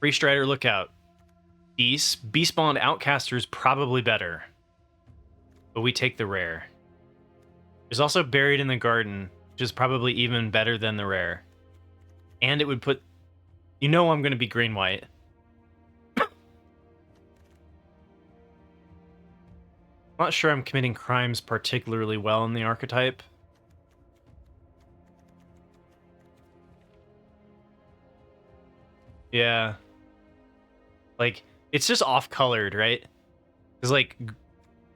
Free Strider Lookout. Beast. Beast Spawned Outcaster is probably better. But we take the rare. There's also Buried in the Garden, which is probably even better than the rare. And it would put... You know I'm going to be green-white. I'm not sure I'm committing crimes particularly well in the archetype. Yeah. Like, it's just off-colored, right? Because, like,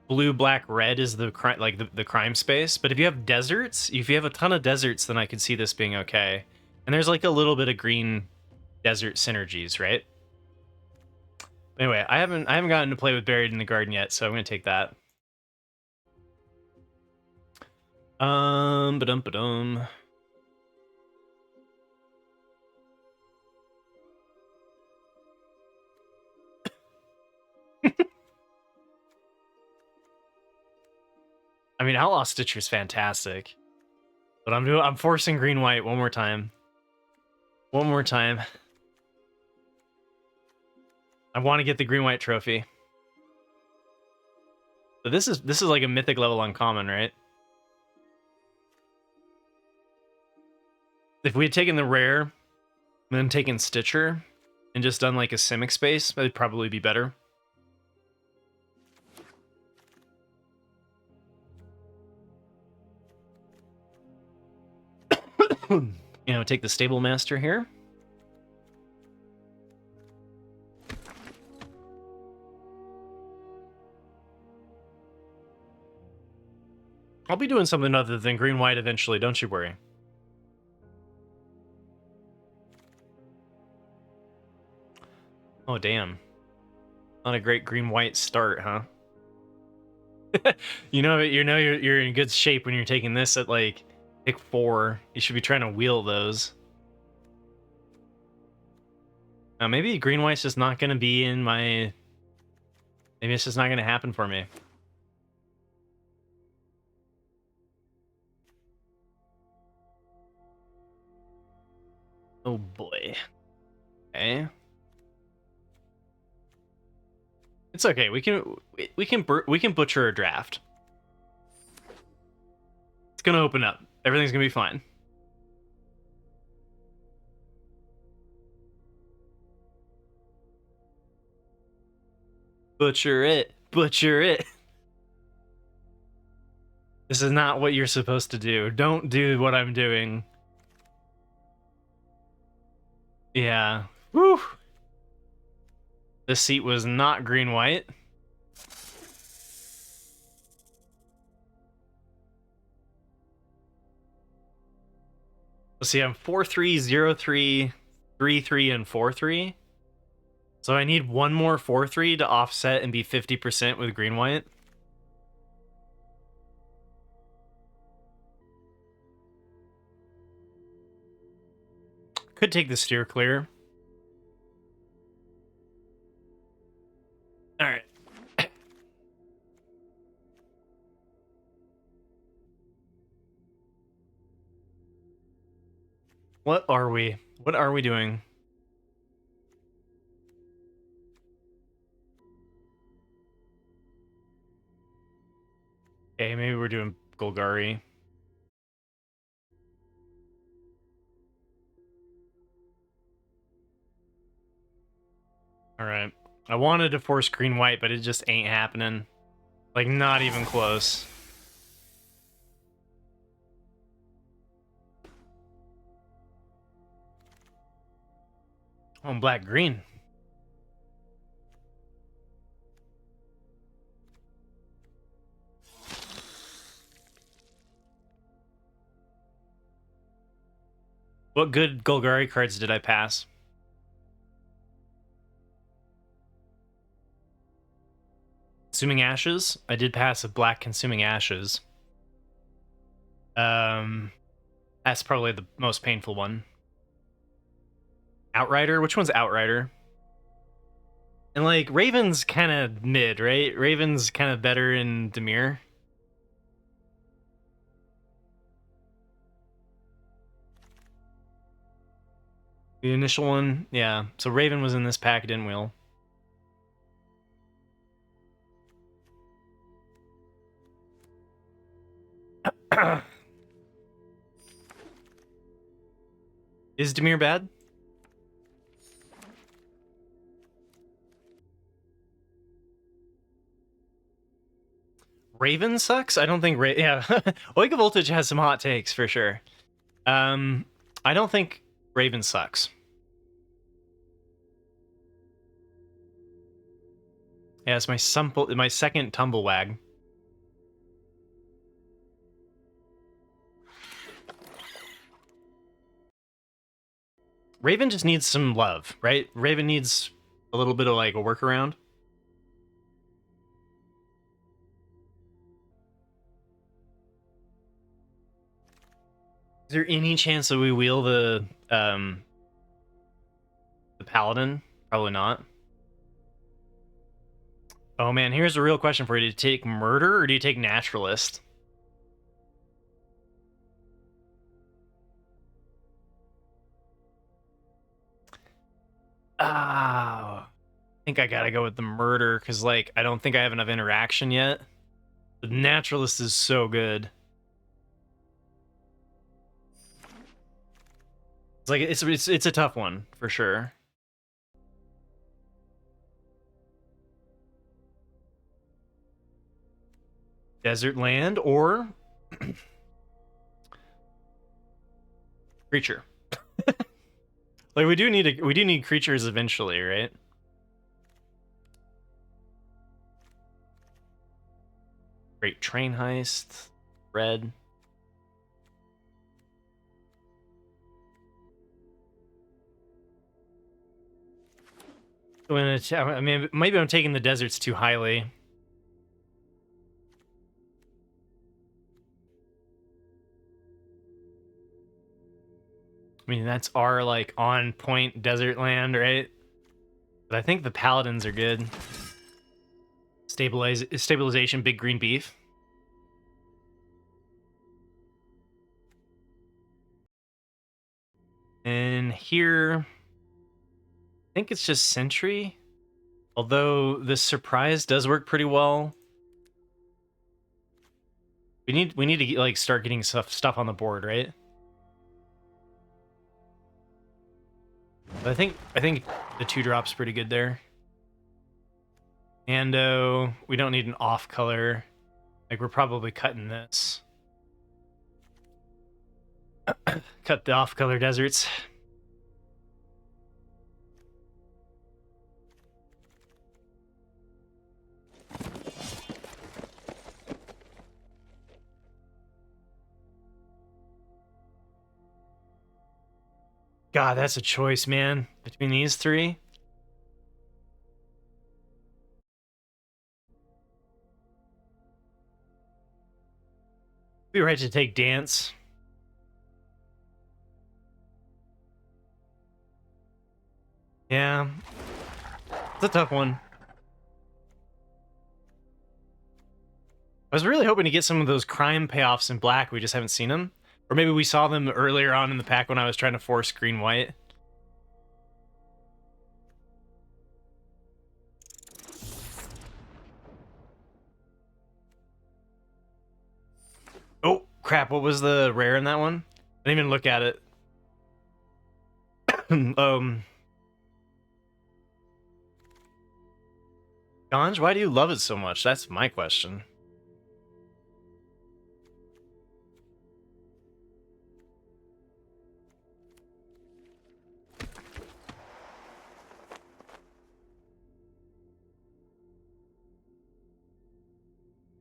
blue, black, red is the crime space. But if you have deserts, if you have a ton of deserts, then I could see this being okay. And there's, like, a little bit of green desert synergies, right? Anyway, I haven't gotten to play with Buried in the Garden yet, so I'm gonna take that. Ba-dum. I mean, Outlaw Stitcher is fantastic, but I'm forcing green white one more time. One more time. I want to get the green white trophy. But this is like a mythic level uncommon, right? If we had taken the rare, and then taken Stitcher, and just done like a Simic space, that'd probably be better. You know, take the Stable Master here. I'll be doing something other than green-white eventually, don't you worry. Oh, damn. Not a great green-white start, huh? you know you're in good shape when you're taking this at, like, pick 4. You should be trying to wheel those. Now, maybe green-white's just not going to be in my... Maybe it's just not going to happen for me. Oh boy. Okay. It's okay. We can butcher a draft. It's gonna open up. Everything's gonna be fine. Butcher it. Butcher it. This is not what you're supposed to do. Don't do what I'm doing. Yeah. Woo! This seat was not green-white. Let's see, I'm 4-3, 0-3, 3-3, and 4-3. So I need one more 4-3 to offset and be 50% with green-white. Could take the steer clear. All right. What are we? What are we doing? Okay, maybe we're doing Golgari. All right. I wanted to force green-white, but it just ain't happening. Like, not even close. Oh, black-green. What good Golgari cards did I pass? Consuming Ashes? I did pass a black Consuming Ashes. That's probably the most painful one. Outrider? Which one's Outrider? And, like, Raven's kind of mid, right? Raven's kind of better in Dimir. The initial one, yeah. So Raven was in this pack, didn't we? Is Dimir bad? Raven sucks? I don't think yeah. Oiga Voltage has some hot takes for sure. I don't think Raven sucks. Yeah, it's my second Tumblewagg. Raven just needs some love, right? Raven needs a little bit of like a workaround. Is there any chance that we wheel the Paladin? Probably not. Oh man, here's a real question for you. Do you take Murder or do you take Naturalist? I think I gotta go with the Murder, because like I don't think I have enough interaction yet. The Naturalist is so good. It's like it's a tough one for sure. Desert land or creature. Like we do need creatures eventually, right? Great train heist, red. I mean, maybe I'm taking the deserts too highly. I mean, that's our like on point desert land, right? But I think the paladins are good. Stabilization, big green beef. And here, I think it's just sentry. Although this surprise does work pretty well. We need to like start getting stuff on the board, right? But I think the 2-drop's pretty good there. And we don't need an off color. Like we're probably cutting this. Cut the off color deserts. God, that's a choice, man. Between these three. Be right to take dance. Yeah. It's a tough one. I was really hoping to get some of those crime payoffs in black. We just haven't seen them. Or maybe we saw them earlier on in the pack when I was trying to force green-white. Oh, crap. What was the rare in that one? I didn't even look at it. Ganj, why do you love it so much? That's my question.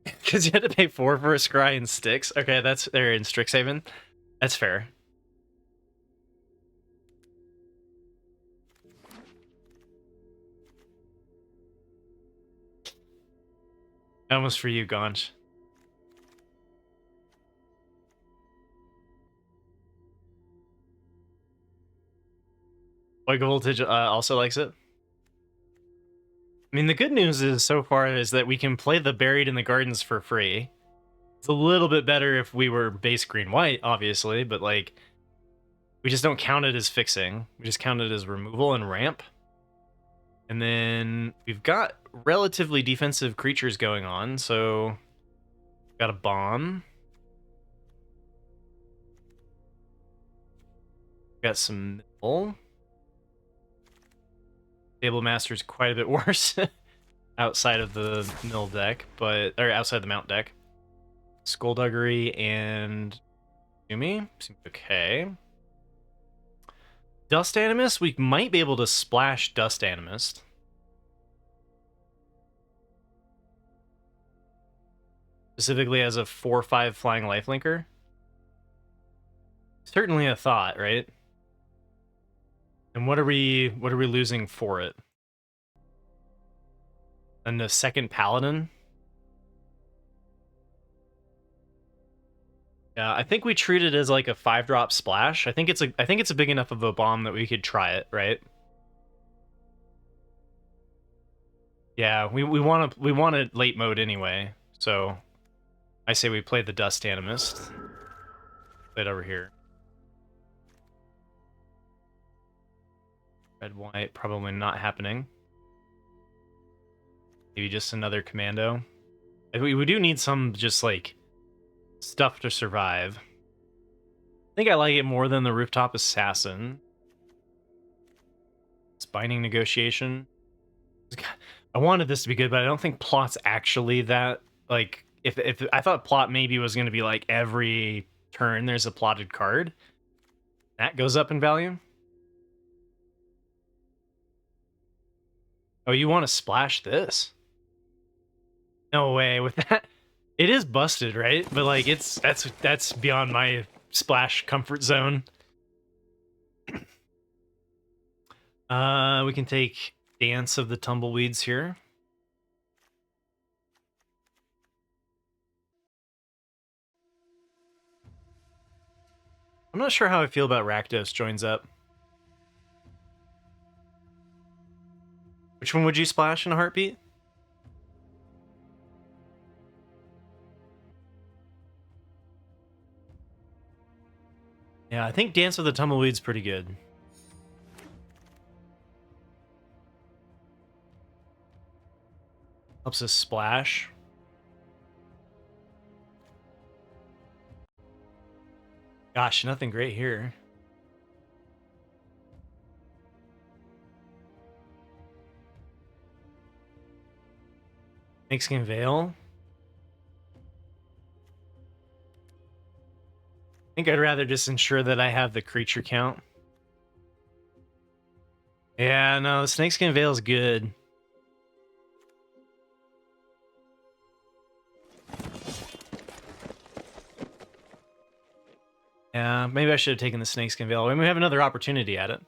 Because you had to pay 4 for a scry and sticks. Okay, they're in Strixhaven. That's fair. Almost for you, Ganj. Oiga Voltage also likes it. I mean, the good news is so far is that we can play the Buried in the Gardens for free. It's a little bit better if we were base green-white, obviously, but like We just don't count it as fixing. We just count it as removal and ramp. And then we've got relatively defensive creatures going on, so got a bomb. Got some mill. Table Master's quite a bit worse outside of the mill deck, or outside the mount deck. Skullduggery and Yumi seems okay. Dust Animist, we might be able to splash Dust Animist. Specifically as a 4/5 flying lifelinker. Certainly a thought, right? And what are we losing for it? And the second Paladin? Yeah, I think we treat it as like a 5-drop splash. I think it's a big enough of a bomb that we could try it, right? Yeah, we want it late mode anyway, so I say we play the Dust Animist. Play it over here. Red white probably not happening. Maybe just another commando. We do need some just like stuff to survive. I think I like it more than the Rooftop Assassin. It's Binding Negotiation. I wanted this to be good, but I don't think plot's actually that, like, if I thought plot maybe was going to be like every turn there's a plotted card. That goes up in value. Oh, you want to splash this? No way with that. It is busted, right? But like that's beyond my splash comfort zone. We can take Dance of the Tumbleweeds here. I'm not sure how I feel about Rakdos joins up. Which one would you splash in a heartbeat? Yeah, I think Dance with the Tumbleweed's pretty good. Helps us splash. Gosh, nothing great here. Snakeskin Veil. I think I'd rather just ensure that I have the creature count. Yeah, no, the Snakeskin Veil is good. Yeah, maybe I should have taken the Snakeskin Veil. I mean, we have another opportunity at it.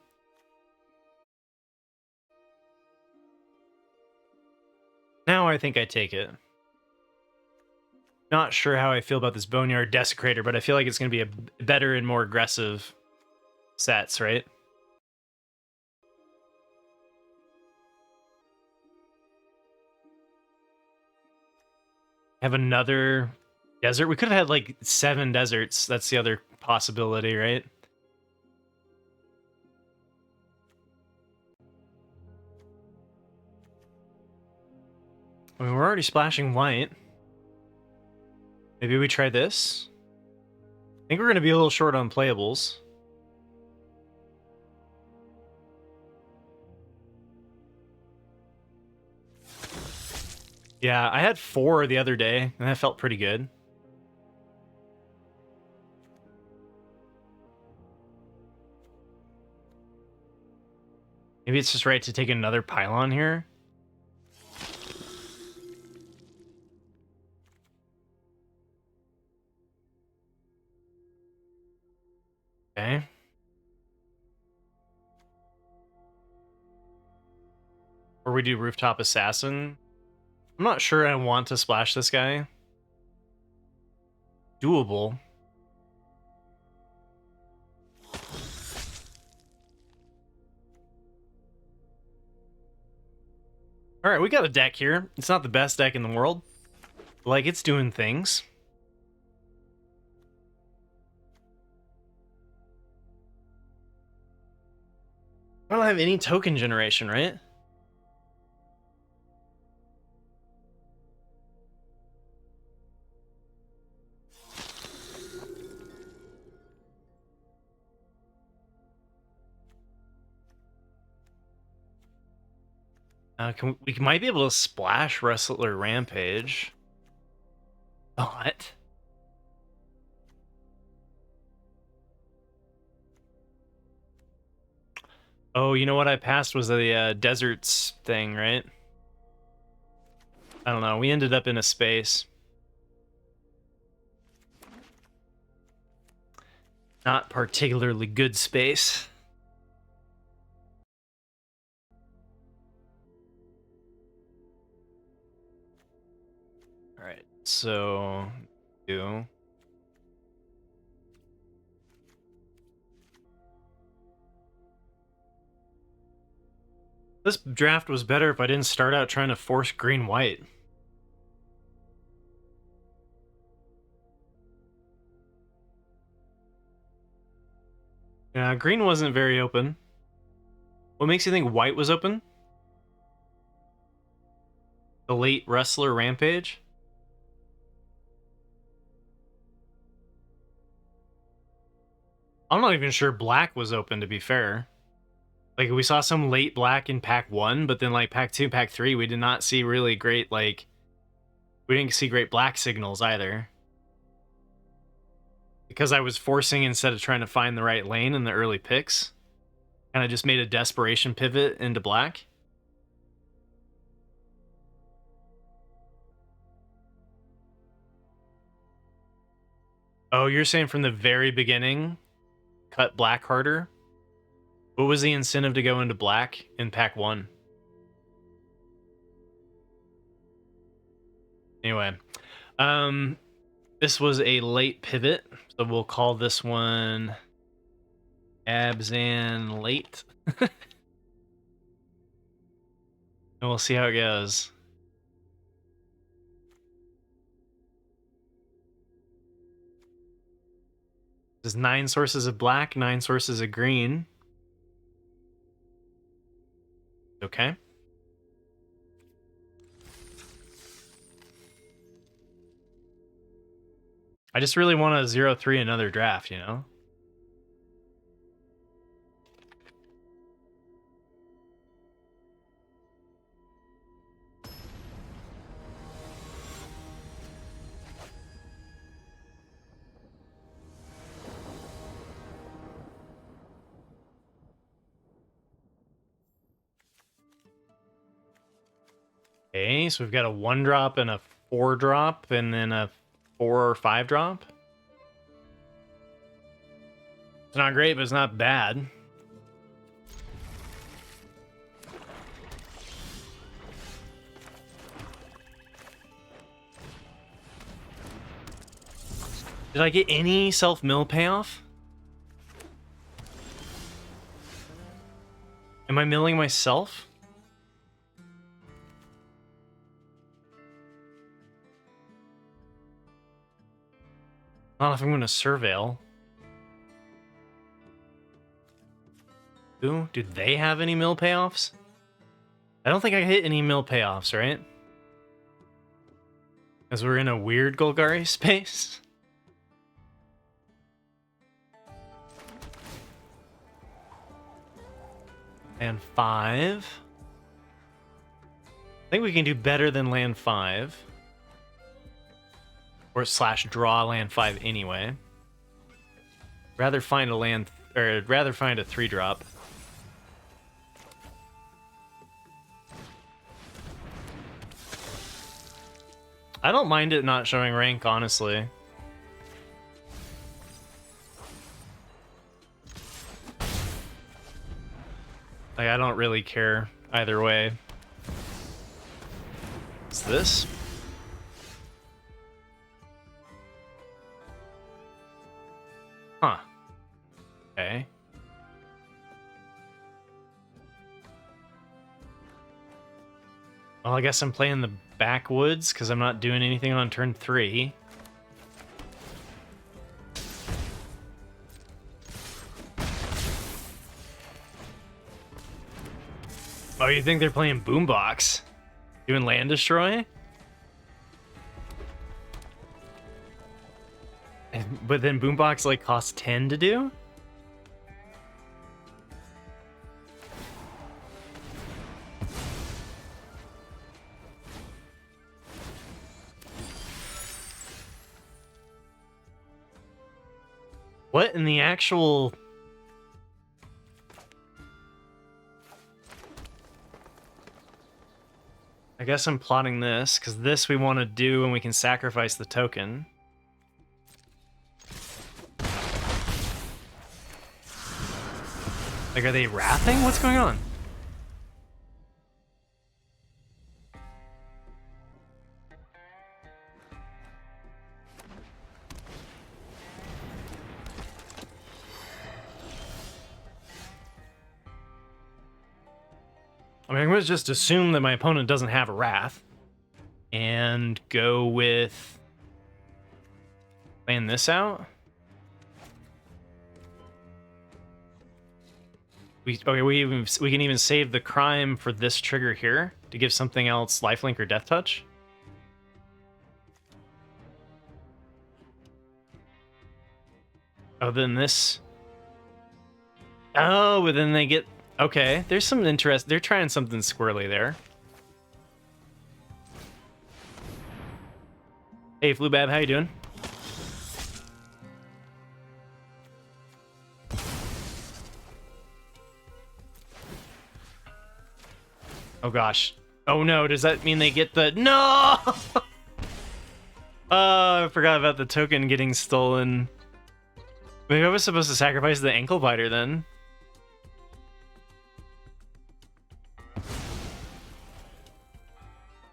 Now I think I take it. Not sure how I feel about this Boneyard Desecrator, but I feel like it's going to be a better and more aggressive sets, right? Have another desert. We could have had like 7 deserts. That's the other possibility, right? I mean, we're already splashing white. Maybe we try this. I think we're going to be a little short on playables. Yeah, I had 4 the other day, and that felt pretty good. Maybe it's just right to take another pylon here. Okay. Or we do Rooftop Assassin. I'm not sure I want to splash this guy. Doable. All right, we got a deck here. It's not the best deck in the world. Like, it's doing things. I don't have any token generation, right? We might be able to splash Wrestler Rampage. But oh, you know what I passed was the deserts thing, right? I don't know. We ended up in a space. Not particularly good space. All right, so do. This draft was better if I didn't start out trying to force green-white. Yeah, green wasn't very open. What makes you think white was open? The late Wrestler Rampage? I'm not even sure black was open, to be fair. Like, we saw some late black in pack 1, but then, like, pack 2, pack 3, we did not see really great, like... We didn't see great black signals, either. Because I was forcing instead of trying to find the right lane in the early picks. And I just made a desperation pivot into black. Oh, you're saying from the very beginning, cut black harder? What was the incentive to go into black in pack 1? Anyway, this was a late pivot, so we'll call this one Abzan late. And we'll see how it goes. There's 9 sources of black, 9 sources of green. Okay. I just really want to 0-3 another draft, you know? Okay, so we've got a 1-drop and a 4-drop, and then a 4 or 5-drop. It's not great, but it's not bad. Did I get any self-mill payoff? Am I milling myself? Not if I'm going to surveil. Do they have any mill payoffs? I don't think I hit any mill payoffs, right? Because we're in a weird Golgari space. Land 5. I think we can do better than land 5. Or slash draw land 5 anyway. Rather find a land, or rather find a 3-drop. I don't mind it not showing rank, honestly. Like, I don't really care either way. What's this? Huh. Okay. Well, I guess I'm playing the backwoods because I'm not doing anything on turn 3. Oh, you think they're playing Boombox? Doing Land Destroy? But then Boombox like costs 10 to do? What in the actual... I guess I'm plotting this, because this we want to do and we can sacrifice the token. Like, are they wrathing? What's going on? I mean, I'm going to just assume that my opponent doesn't have a Wrath. And go with... playing this out? We can even save the crime for this trigger here to give something else lifelink or death touch. Oh, then this... Oh, but then they get... Okay, there's some interest. They're trying something squirrely there. Hey, Flubab, how you doing? Oh gosh. Oh no, does that mean they get the... No! Oh, I forgot about the token getting stolen. Maybe I was supposed to sacrifice the ankle biter then.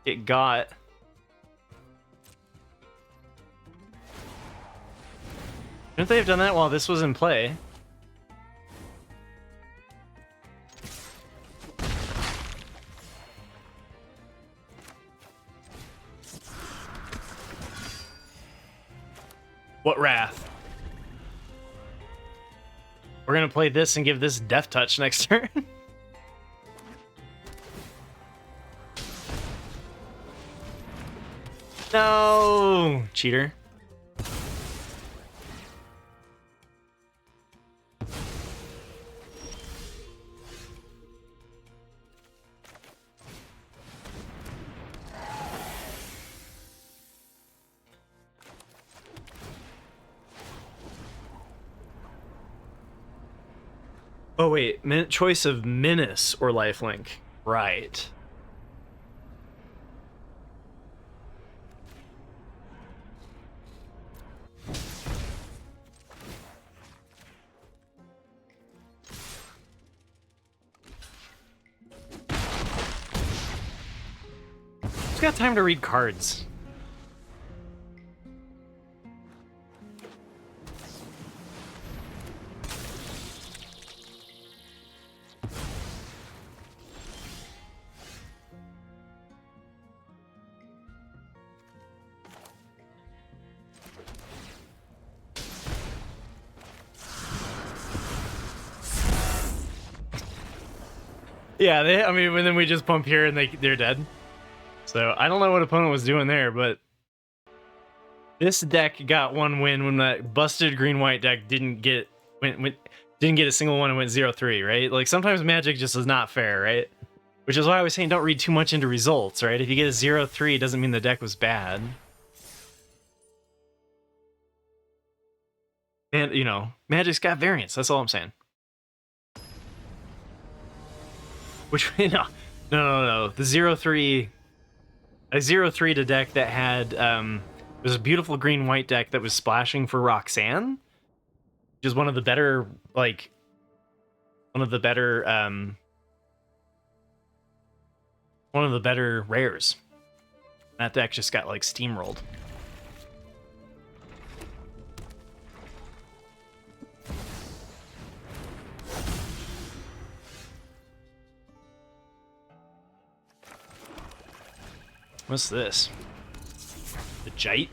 It got... Shouldn't they have done that while this was in play? What Wrath? We're gonna play this and give this Death Touch next turn. No! Cheater. Oh wait, choice of Menace or Lifelink. Right. Who's got time to read cards? Yeah, I mean, and then we just pump here and they're dead. So I don't know what opponent was doing there, but this deck got one win when that busted green-white deck didn't get a single one and went 0-3, right? Like sometimes Magic just is not fair, right? Which is why I was saying don't read too much into results, right? If you get a 0-3, it doesn't mean the deck was bad. And you know, Magic's got variance. That's all I'm saying. Which no. The 0-3, a 0-3 to deck that had it was a beautiful green-white deck that was splashing for Roxanne, which is one of the better rares. That deck just got like steamrolled. What's this? The Jite?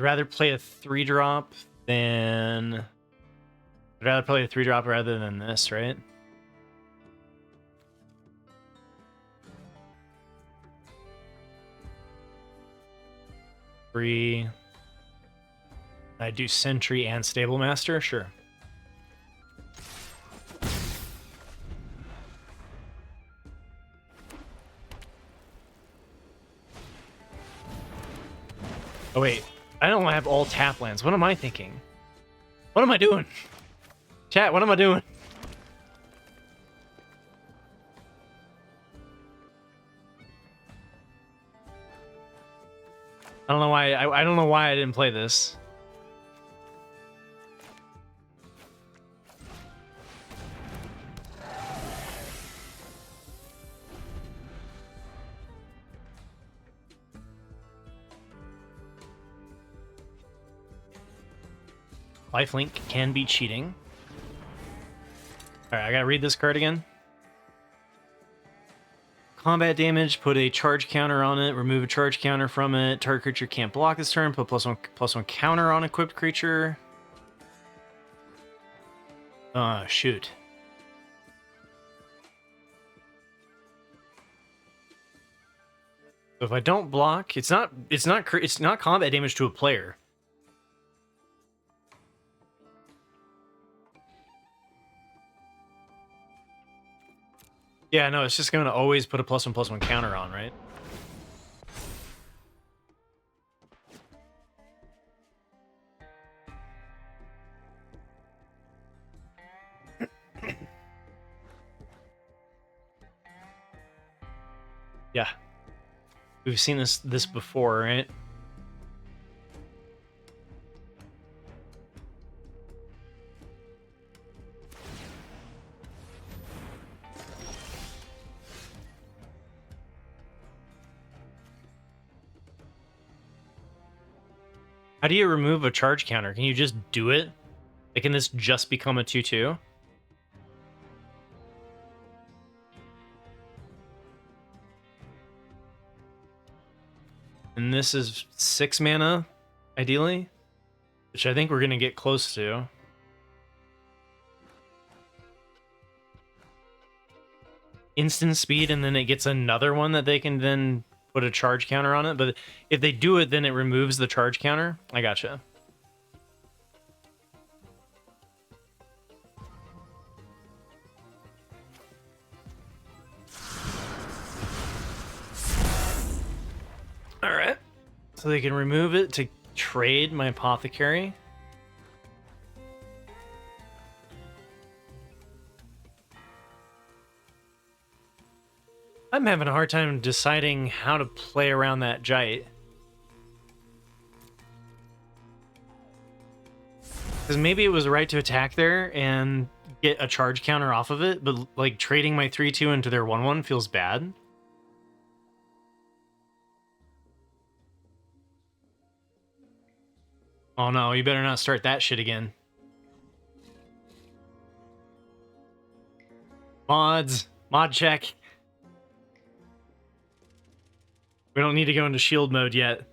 I'd rather play a 3-drop than... I'd rather play a 3-drop rather than this, right? Three. I do Sentry and Stable Master? Sure. Oh wait, I don't have all tap lands. What am I thinking? What am I doing? Chat, what am I doing? I don't know why. I don't know why I didn't play this. Lifelink can be cheating. Alright, I gotta read this card again. Combat damage, put a charge counter on it, remove a charge counter from it. Target creature can't block this turn, put +1/+1 counter on equipped creature. Shoot. So if I don't block, it's not combat damage to a player. Yeah, no, it's just going to always put a +1/+1 counter on, right? Yeah. We've seen this before, right? How do you remove a charge counter? Can you just do it? Like, can this just become a 2/2? And this is 6 mana, ideally, which I think we're going to get close to. Instant speed, and then it gets another one that they can then put a charge counter on it. But if they do it, then it removes the charge counter. I gotcha. All right. So they can remove it to trade my Apothecary. I'm having a hard time deciding how to play around that Jite. Because maybe it was right to attack there and get a charge counter off of it, but like trading my 3/2 into their 1/1 feels bad. Oh no, you better not start that shit again. Mods. Mod check. We don't need to go into shield mode yet.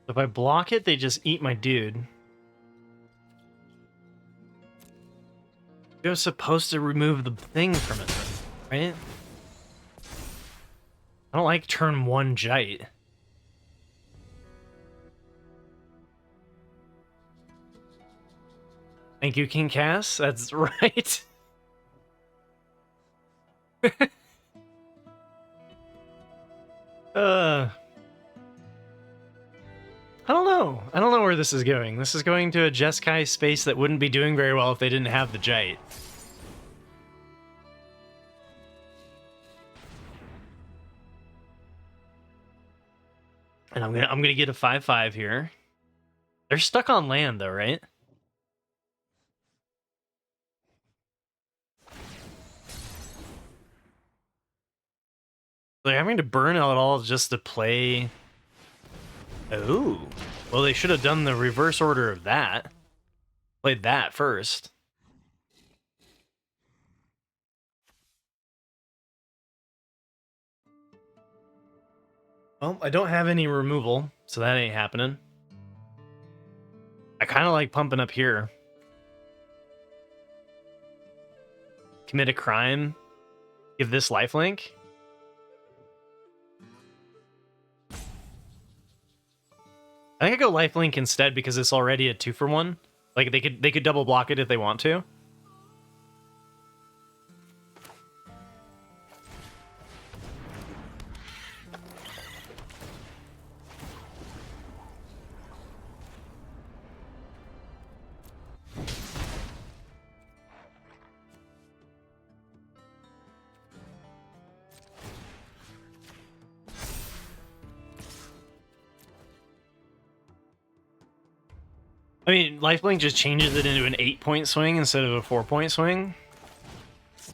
If I block it, they just eat my dude. You're supposed to remove the thing from it, right? I don't like turn 1 Jite. Thank you, King Cass. That's right. I don't know. I don't know where this is going. This is going to a Jeskai space that wouldn't be doing very well if they didn't have the Jite. And I'm gonna get a 5/5 here. They're stuck on land though, right? They're having to burn out all just to play Oh. Well, they should have done the reverse order of that. Played that first. Well, I don't have any removal, so that ain't happening. I kind of like pumping up here. Commit a crime. Give this lifelink. I think I go lifelink instead because it's already a 2-for-1. Like they could double block it if they want to. I mean, lifelink just changes it into an 8-point swing instead of a 4-point swing. So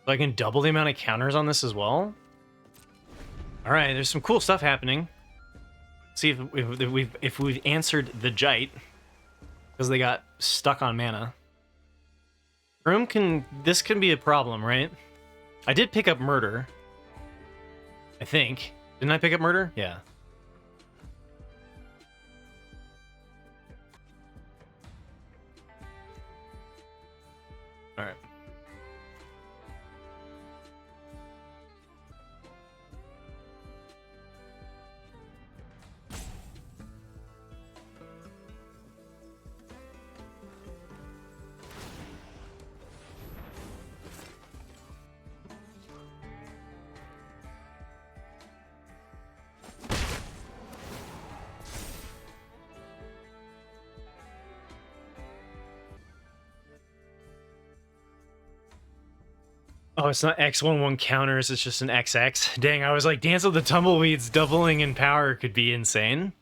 I can double the amount of counters on this as well. All right, there's some cool stuff happening. See if we've answered the Jite because they got stuck on mana. This can be a problem, right? I did pick up Murder. I think. Didn't I pick up Murder? Yeah. All right. Oh, it's not X11 counters, it's just an XX. Dang, I was like, Dance of the Tumbleweeds doubling in power could be insane.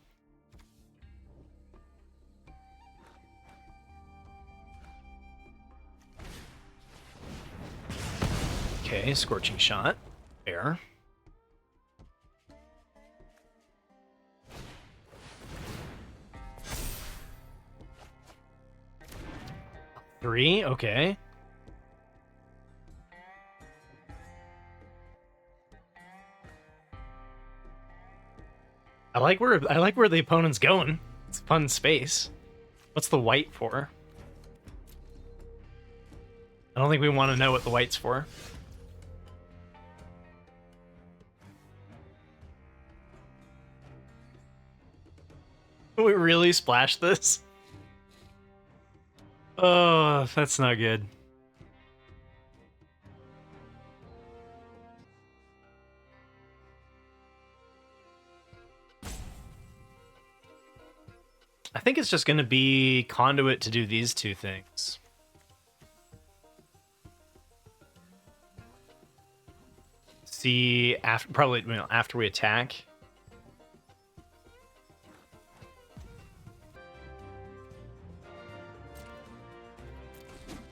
Okay, Scorching Shot. Fair. Three, okay. I like where the opponent's going. It's a fun space. What's the white for? I don't think we want to know what the white's for. We really splashed this? Oh, that's not good. I think it's just going to be Conduit to do these two things. See, after we attack.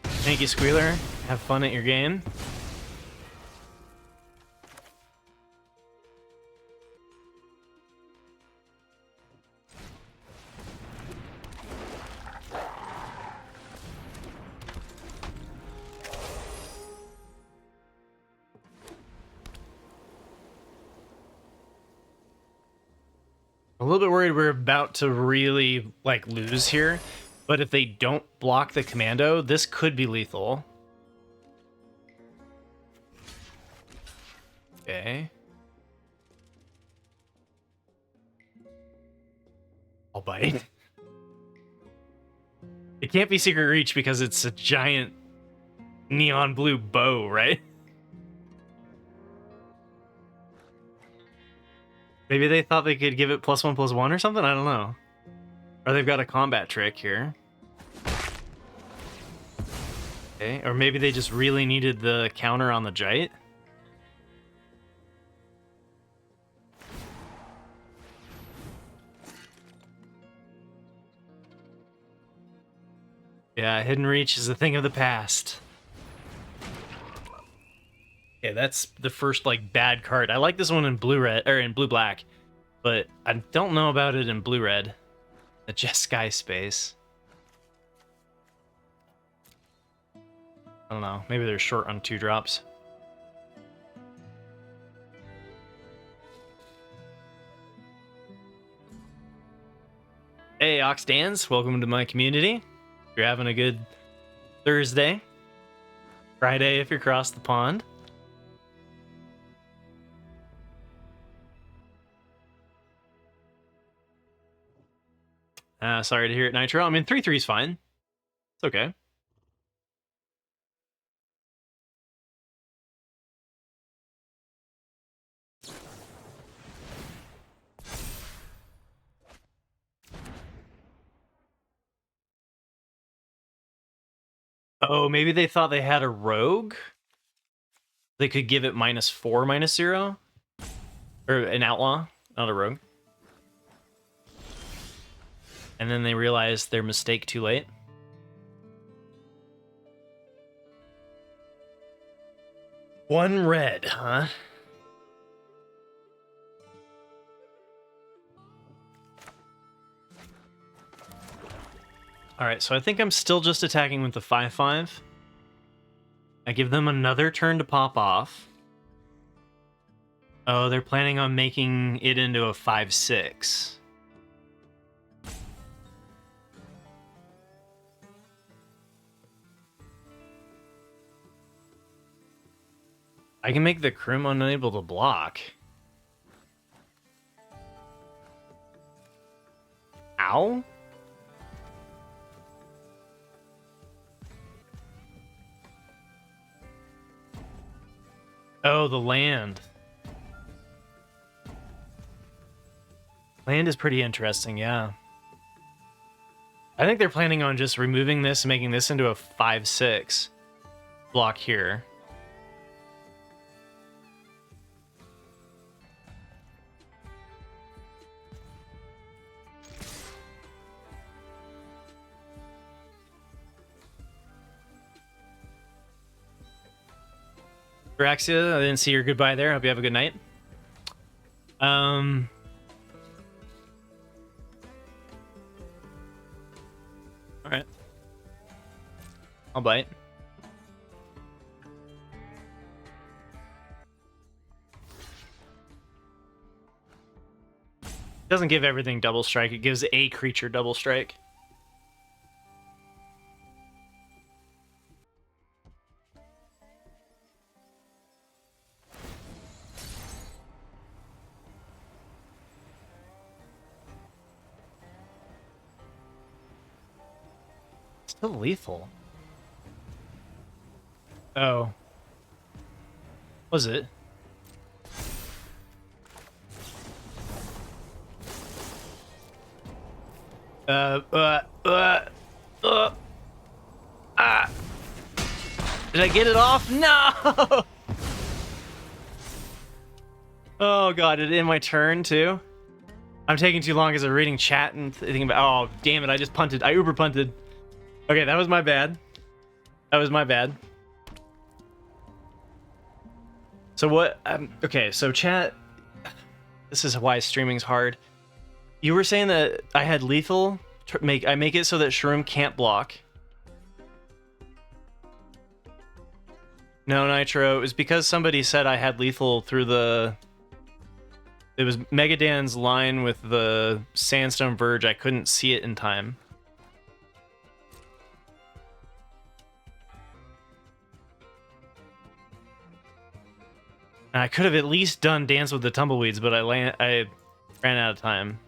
Thank you, Squealer. Have fun at your game. A little bit worried we're about to really like lose here, but if they don't block the commando, this could be lethal. Okay. I'll bite. It can't be Secret Reach because it's a giant neon blue bow, right? Maybe they thought they could give it +1/+1 or something? I don't know. Or they've got a combat trick here. Okay, or maybe they just really needed the counter on the Jite. Yeah, Hidden Reach is a thing of the past. Yeah, that's the first like bad card. I like this one in blue red or in blue black, but I don't know about it in blue red. The Jeskai space. I don't know. Maybe they're short on 2-drops. Hey, Oxdans, welcome to my community. If you're having a good Thursday, Friday if you're across the pond. Sorry to hear it, Nitro. I mean, 3-3 is fine. It's okay. Oh, maybe they thought they had a rogue? They could give it -4, -0? Or an outlaw, not a rogue. And then they realized their mistake too late. One red, huh? Alright, so I think I'm still just attacking with the 5/5. I give them another turn to pop off. Oh, they're planning on making it into a 5/6. I can make the Krim unable to block. Ow? Oh, the land. Land is pretty interesting, yeah. I think they're planning on just removing this and making this into a 5/6 block here. Braxia, I didn't see your goodbye there. Hope you have a good night. All right. I'll bite. Doesn't give everything double strike. It gives a creature double strike. Still lethal. Oh. Was it? Did I get it off? No! Oh god, did it end my turn too? I'm taking too long as I'm reading chat and thinking about, oh damn it, I just punted. I uber punted. Okay, that was my bad. That was my bad. So what, okay, so chat, this is why streaming's hard. You were saying that I had lethal, I make it so that Shroom can't block. No, Nitro, it was because somebody said I had lethal through the... It was Megadan's line with the Sandstone Verge, I couldn't see it in time. And I could have at least done Dance with the Tumbleweeds, but I ran out of time.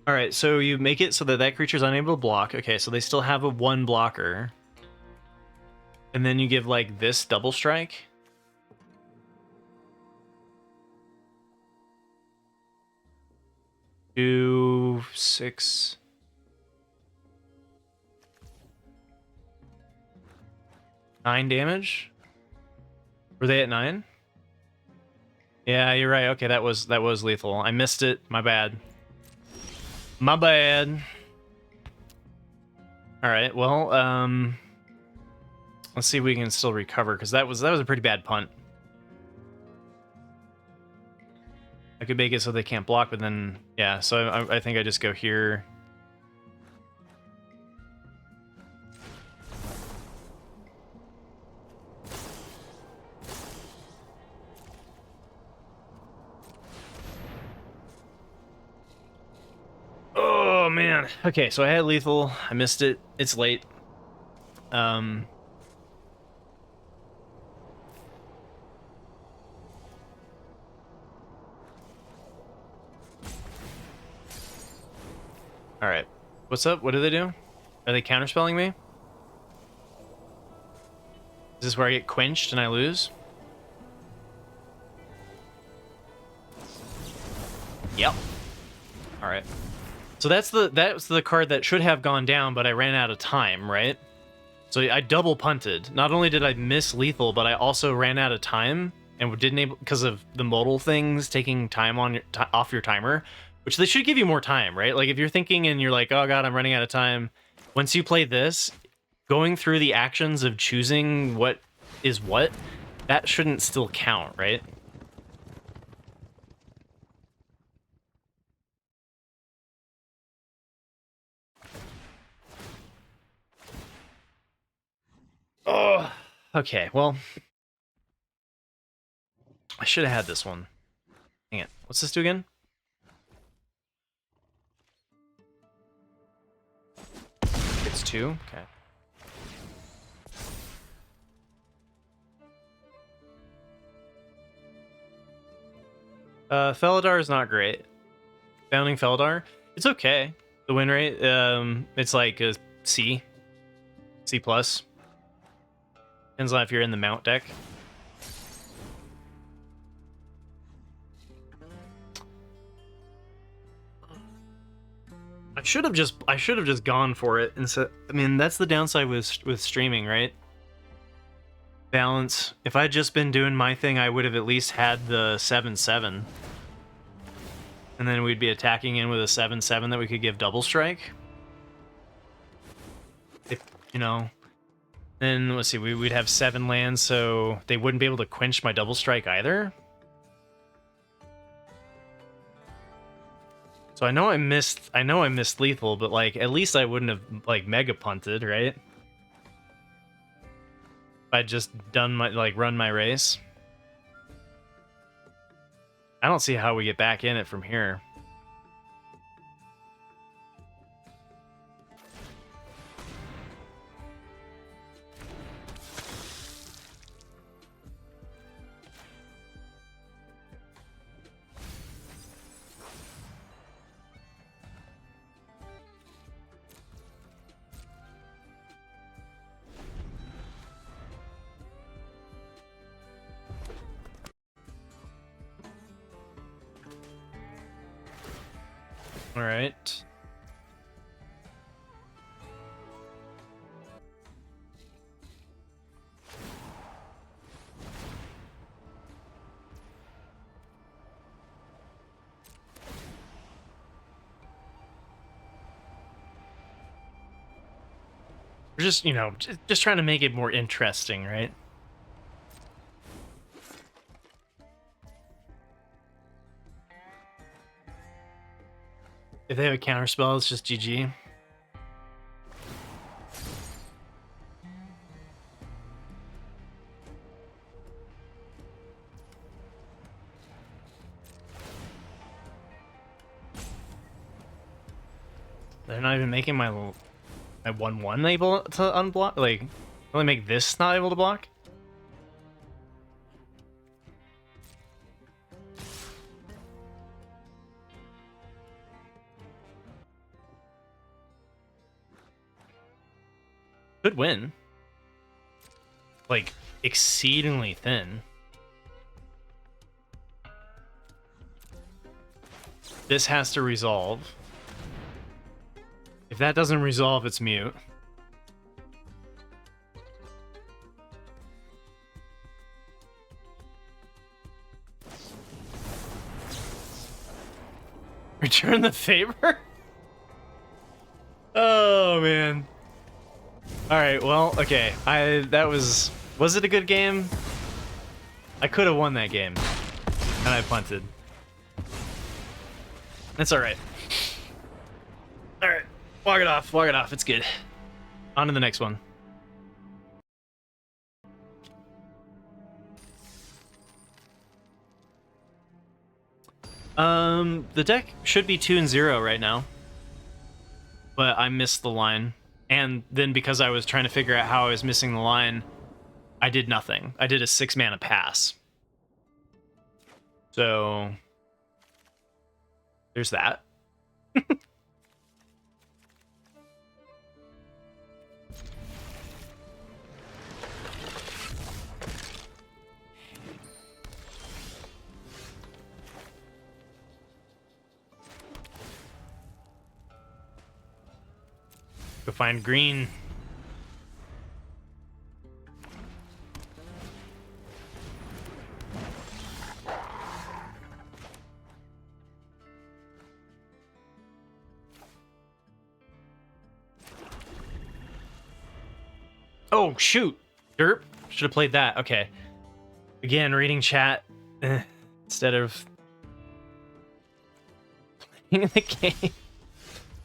Alright, so you make it so that that creature's unable to block. Okay, so they still have a 1 blocker. And then you give, like, this double strike. Do 6. Nine damage? Were they at 9? Yeah, you're right. Okay, that was lethal. I missed it. My bad. My bad. All right. Well, let's see if we can still recover, because that was a pretty bad punt. I could make it so they can't block, but then yeah. So I think I just go here. Oh man. Okay, so I had lethal. I missed it. It's late. All right. What's up? What do they do? Are they counterspelling me? Is this where I get quenched and I lose? Yep. All right. So that's the card that should have gone down, but I ran out of time, right? So I double punted. Not only did I miss lethal, but I also ran out of time and didn't able, because of the modal things taking time on off your timer, which they should give you more time, right? Like if you're thinking and you're like, oh god, I'm running out of time. Once you play this, going through the actions of choosing what is what, that shouldn't still count, right? Oh, okay. Well, I should have had this one. Hang it. What's this do again? It's 2. Okay. Felidar is not great. Founding Felidar, it's okay. The win rate, it's like a C plus. Depends on if you're in the mount deck. I should have just gone for it instead. I mean, that's the downside with streaming, right? Balance. If I'd just been doing my thing, I would have at least had the 7/7. And then we'd be attacking in with a 7/7 that we could give double strike. If, you know, then let's see, we'd have 7 lands, so they wouldn't be able to quench my double strike either. So I know I missed lethal, but like at least I wouldn't have like mega punted, right? If I'd just done my run my race. I don't see how we get back in it from here. All right. We're just, you know, just trying to make it more interesting, right? If they have a counterspell, it's just GG. They're not even making my 1/1 able to unblock. Like, only make this not able to block. Could win. Like, exceedingly thin. This has to resolve. If that doesn't resolve, it's mute. Return the favor? Oh, man. Alright, well, okay. Was it a good game? I could have won that game. And I punted. That's alright. Alright. Walk it off, it's good. On to the next one. The deck should be 2-0 right now. But I missed the line. And then because I was trying to figure out how I was missing the line, I did nothing. I did a 6-mana pass. So there's that. Go find green. Oh, shoot. Derp. Should have played that. Okay. Again, reading chat instead of playing the game.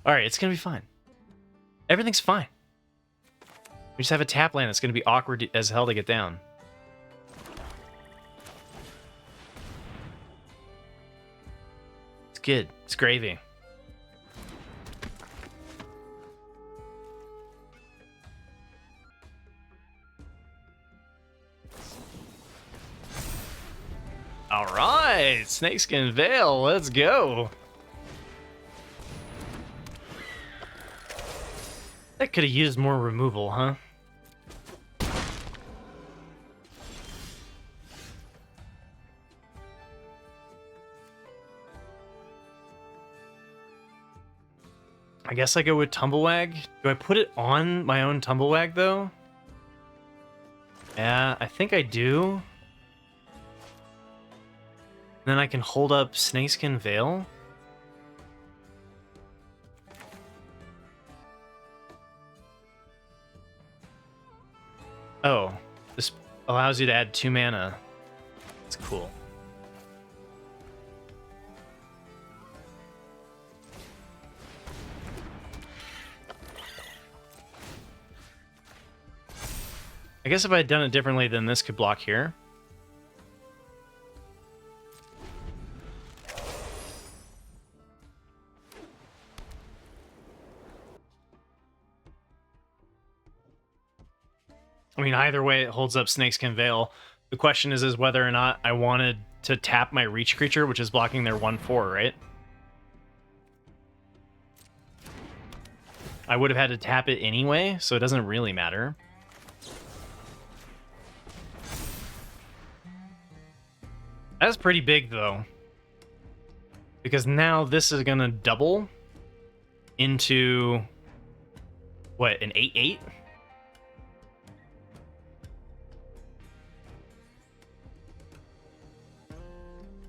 Alright, it's going to be fine. Everything's fine. We just have a tap land that's going to be awkward as hell to get down. It's good. It's gravy. All right, Snakeskin Veil, let's go. That could have used more removal, huh? I guess I go with Tumblewagg. Do I put it on my own Tumblewagg, though? Yeah, I think I do. Then I can hold up Snakeskin Veil. Oh, this allows you to add 2 mana. That's cool. I guess if I had done it differently, then this could block here. I mean, either way, it holds up Snakeskin Veil. The question is whether or not I wanted to tap my Reach creature, which is blocking their 1/4, right? I would have had to tap it anyway, so it doesn't really matter. That's pretty big, though. Because now this is going to double into, what, an 8/8?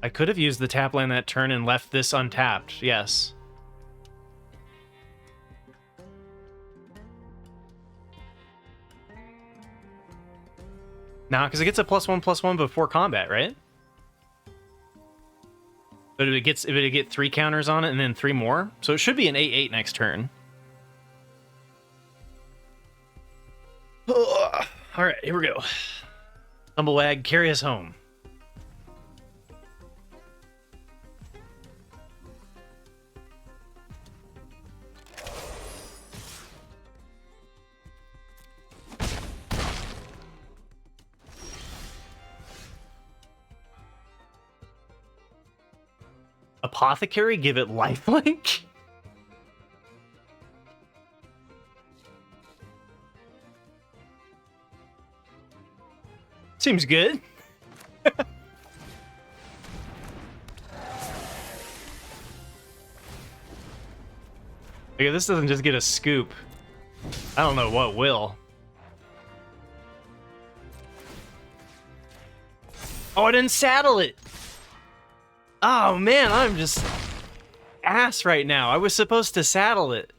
I could have used the tap land that turn and left this untapped, yes. Nah, because it gets a +1/+1 before combat, right? But it get 3 counters on it and then 3 more. So it should be an 8/8 next turn. Ugh. All right, here we go. Tumblewagg, carry us home. Apothecary, give it lifelink? Seems good. Like, if this doesn't just get a scoop, I don't know what will. Oh, I didn't saddle it! Oh man, I'm just ass right now. I was supposed to saddle it.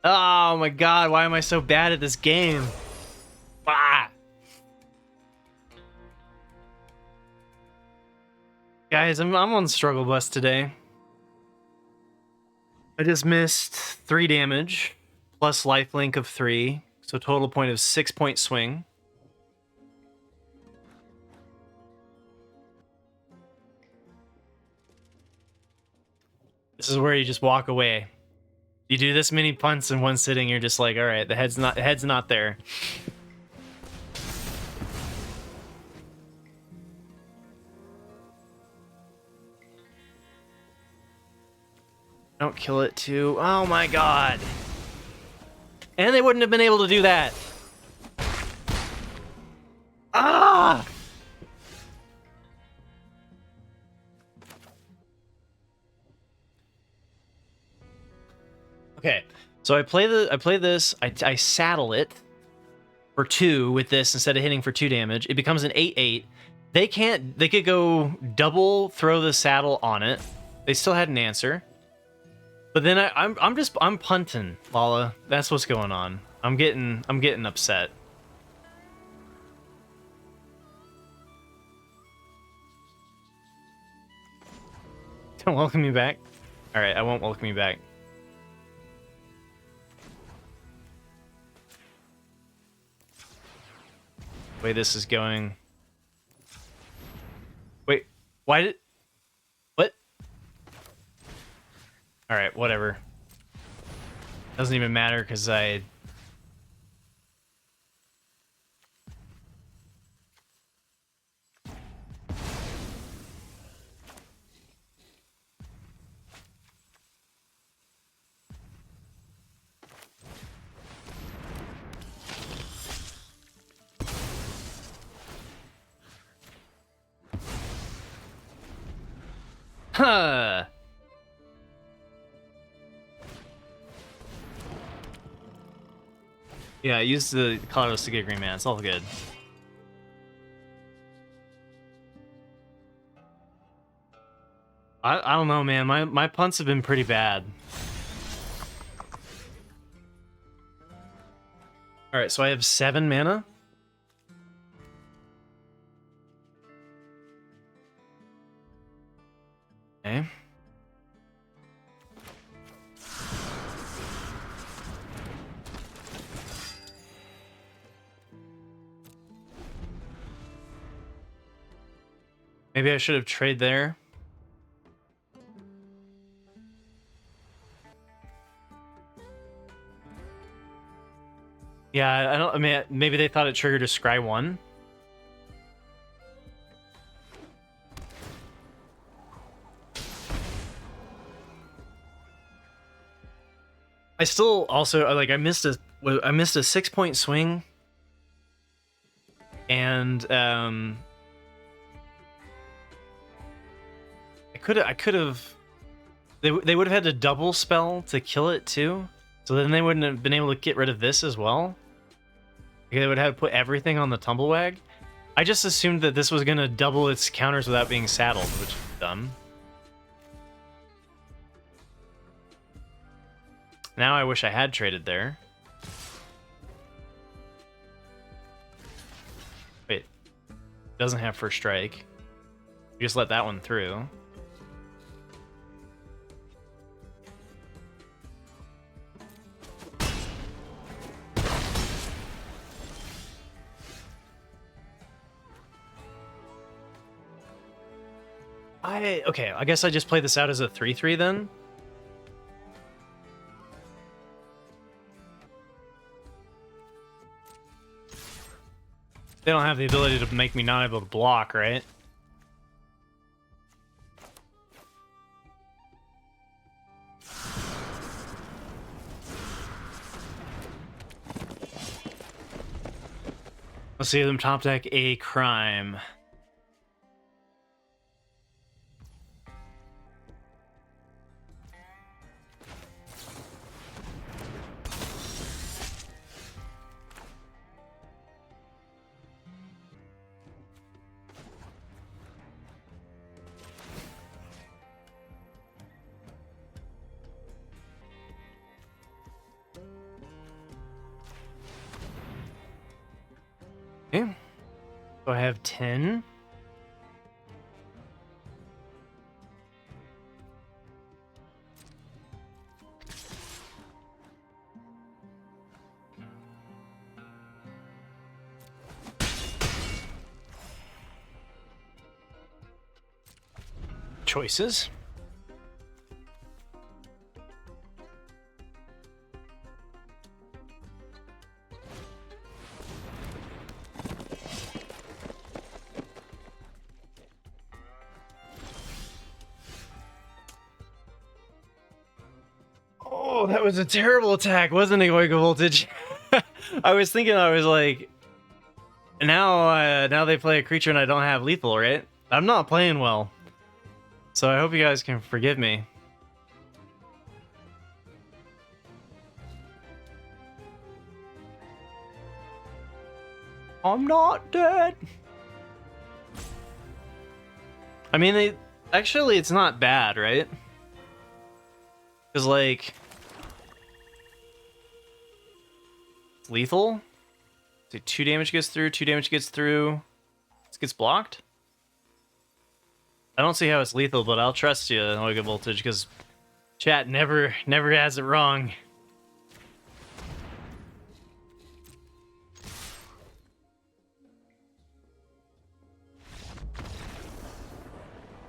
Oh my god, why am I so bad at this game? Ah. Guys, I'm on struggle bus today. I just missed 3 damage, plus lifelink of 3, so total point of 6-point swing. This is where you just walk away. You do this many punts in one sitting, you're just like, all right, the head's not there. Don't kill it too. Oh my god. And they wouldn't have been able to do that. Ah! Okay, so I play this. I saddle it for 2 with this instead of hitting for 2 damage. It becomes an 8/8. They could go double throw the saddle on it. They still had an answer. But then I'm punting, Lala. That's what's going on. I'm getting upset. Don't welcome me back. All right, I won't welcome you back. The way this is going. Wait, why did? What? All right, whatever. Doesn't even matter because I. Huh. Yeah, I used the Colorado to get Green Man. It's all good. I don't know, man. My punts have been pretty bad. All right, so I have 7 mana. Okay. Maybe I should have traded there. Yeah, I mean, maybe they thought it triggered a scry 1. I still also like I missed a 6-point swing, and I could have they would have had to double spell to kill it too, so then they wouldn't have been able to get rid of this as well. They would have to put everything on the Tumblewagg. I just assumed that this was gonna double its counters without being saddled, which is dumb. Now I wish I had traded there. Wait, doesn't have first strike. You just let that one through. Okay, I guess I just play this out as a 3/3 then. They don't have the ability to make me not able to block, right? Let's see them top deck a crime. So I have 10. Choices. Oh, that was a terrible attack, wasn't it, Oiga Voltage? I was thinking, I was like, now they play a creature and I don't have lethal, right? I'm not playing well. So I hope you guys can forgive me. I'm not dead. I mean, actually, it's not bad, right? Because, like, it's lethal. So 2 damage gets through, 2 damage gets through. This gets blocked. I don't see how it's lethal, but I'll trust you, Oiga Voltage, because chat never has it wrong.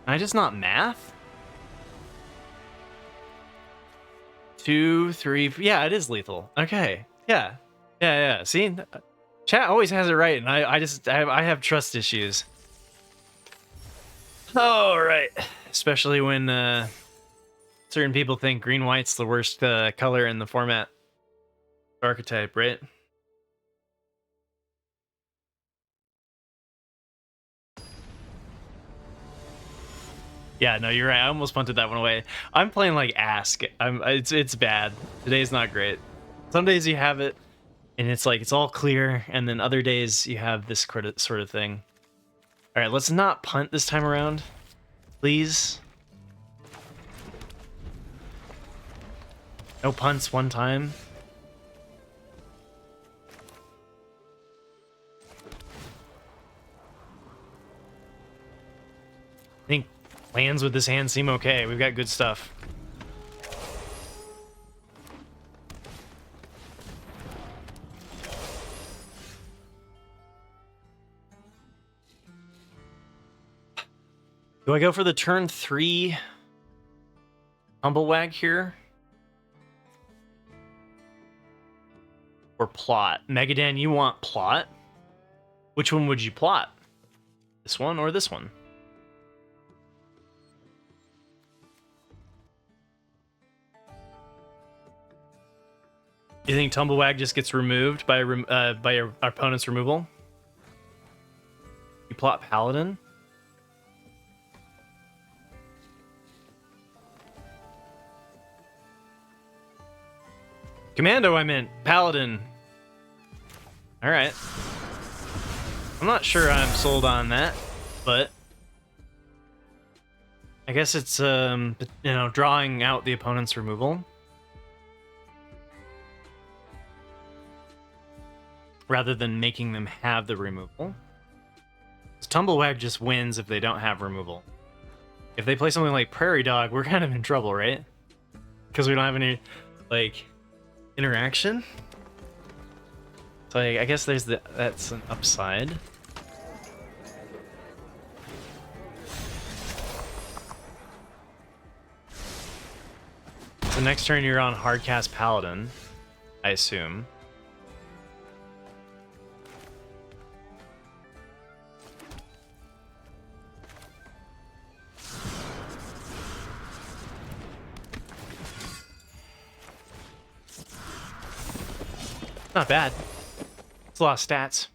Can I just not math? 2, 3, yeah, it is lethal. Okay, yeah. See, chat always has it right, and I have trust issues. All right, especially when certain people think green-white's the worst color in the format archetype, right? Yeah, no, you're right. I almost punted that one away. I'm playing like Ask. It's bad. Today's not great. Some days you have it, and it's like it's all clear, and then other days you have this sort of thing. All right, let's not punt this time around, please. No punts one time. I think lands with this hand seem okay. We've got good stuff. Do I go for the turn 3 Tumblewagg here? Or plot? Megadan, you want plot? Which one would you plot? This one or this one? You think Tumblewagg just gets removed by our opponent's removal? You plot Paladin? Commando, I meant Paladin. All right. I'm not sure I'm sold on that, but I guess it's drawing out the opponent's removal rather than making them have the removal. So Tumblewagg just wins if they don't have removal. If they play something like Prairie Dog, we're kind of in trouble, right? Because we don't have any like interaction. So I guess that's an upside. So next turn you're on Hardcast Paladin, I assume. Not bad. It's a lot of stats.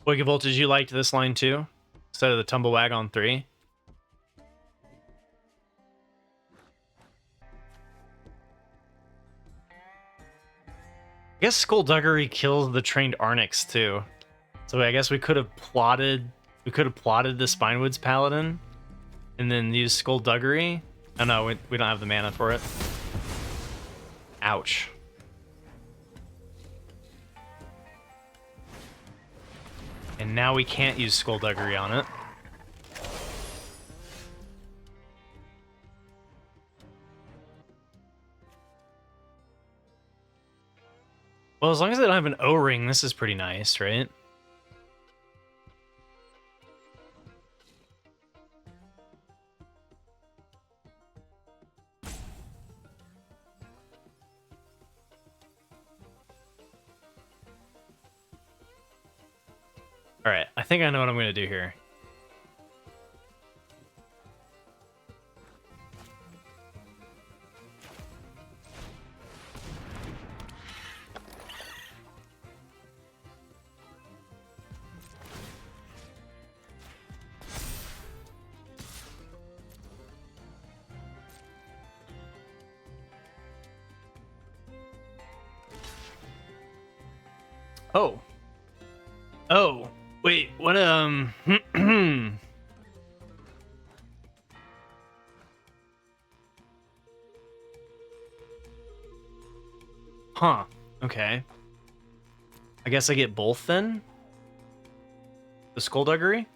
Oiga Voltage, you liked this line too? Instead of the Tumblewagg on 3? I guess Skullduggery kills the trained Arnix too. So I guess we could have plotted the Spinewoods Paladin and then use Skullduggery. Oh no, we don't have the mana for it. Ouch. And now we can't use Skullduggery on it. Well, as long as I don't have an O-ring, this is pretty nice, right? All right, I think I know what I'm going to do here. Oh. Oh. Wait, what, Huh. Okay. I guess I get both then? The Skullduggery?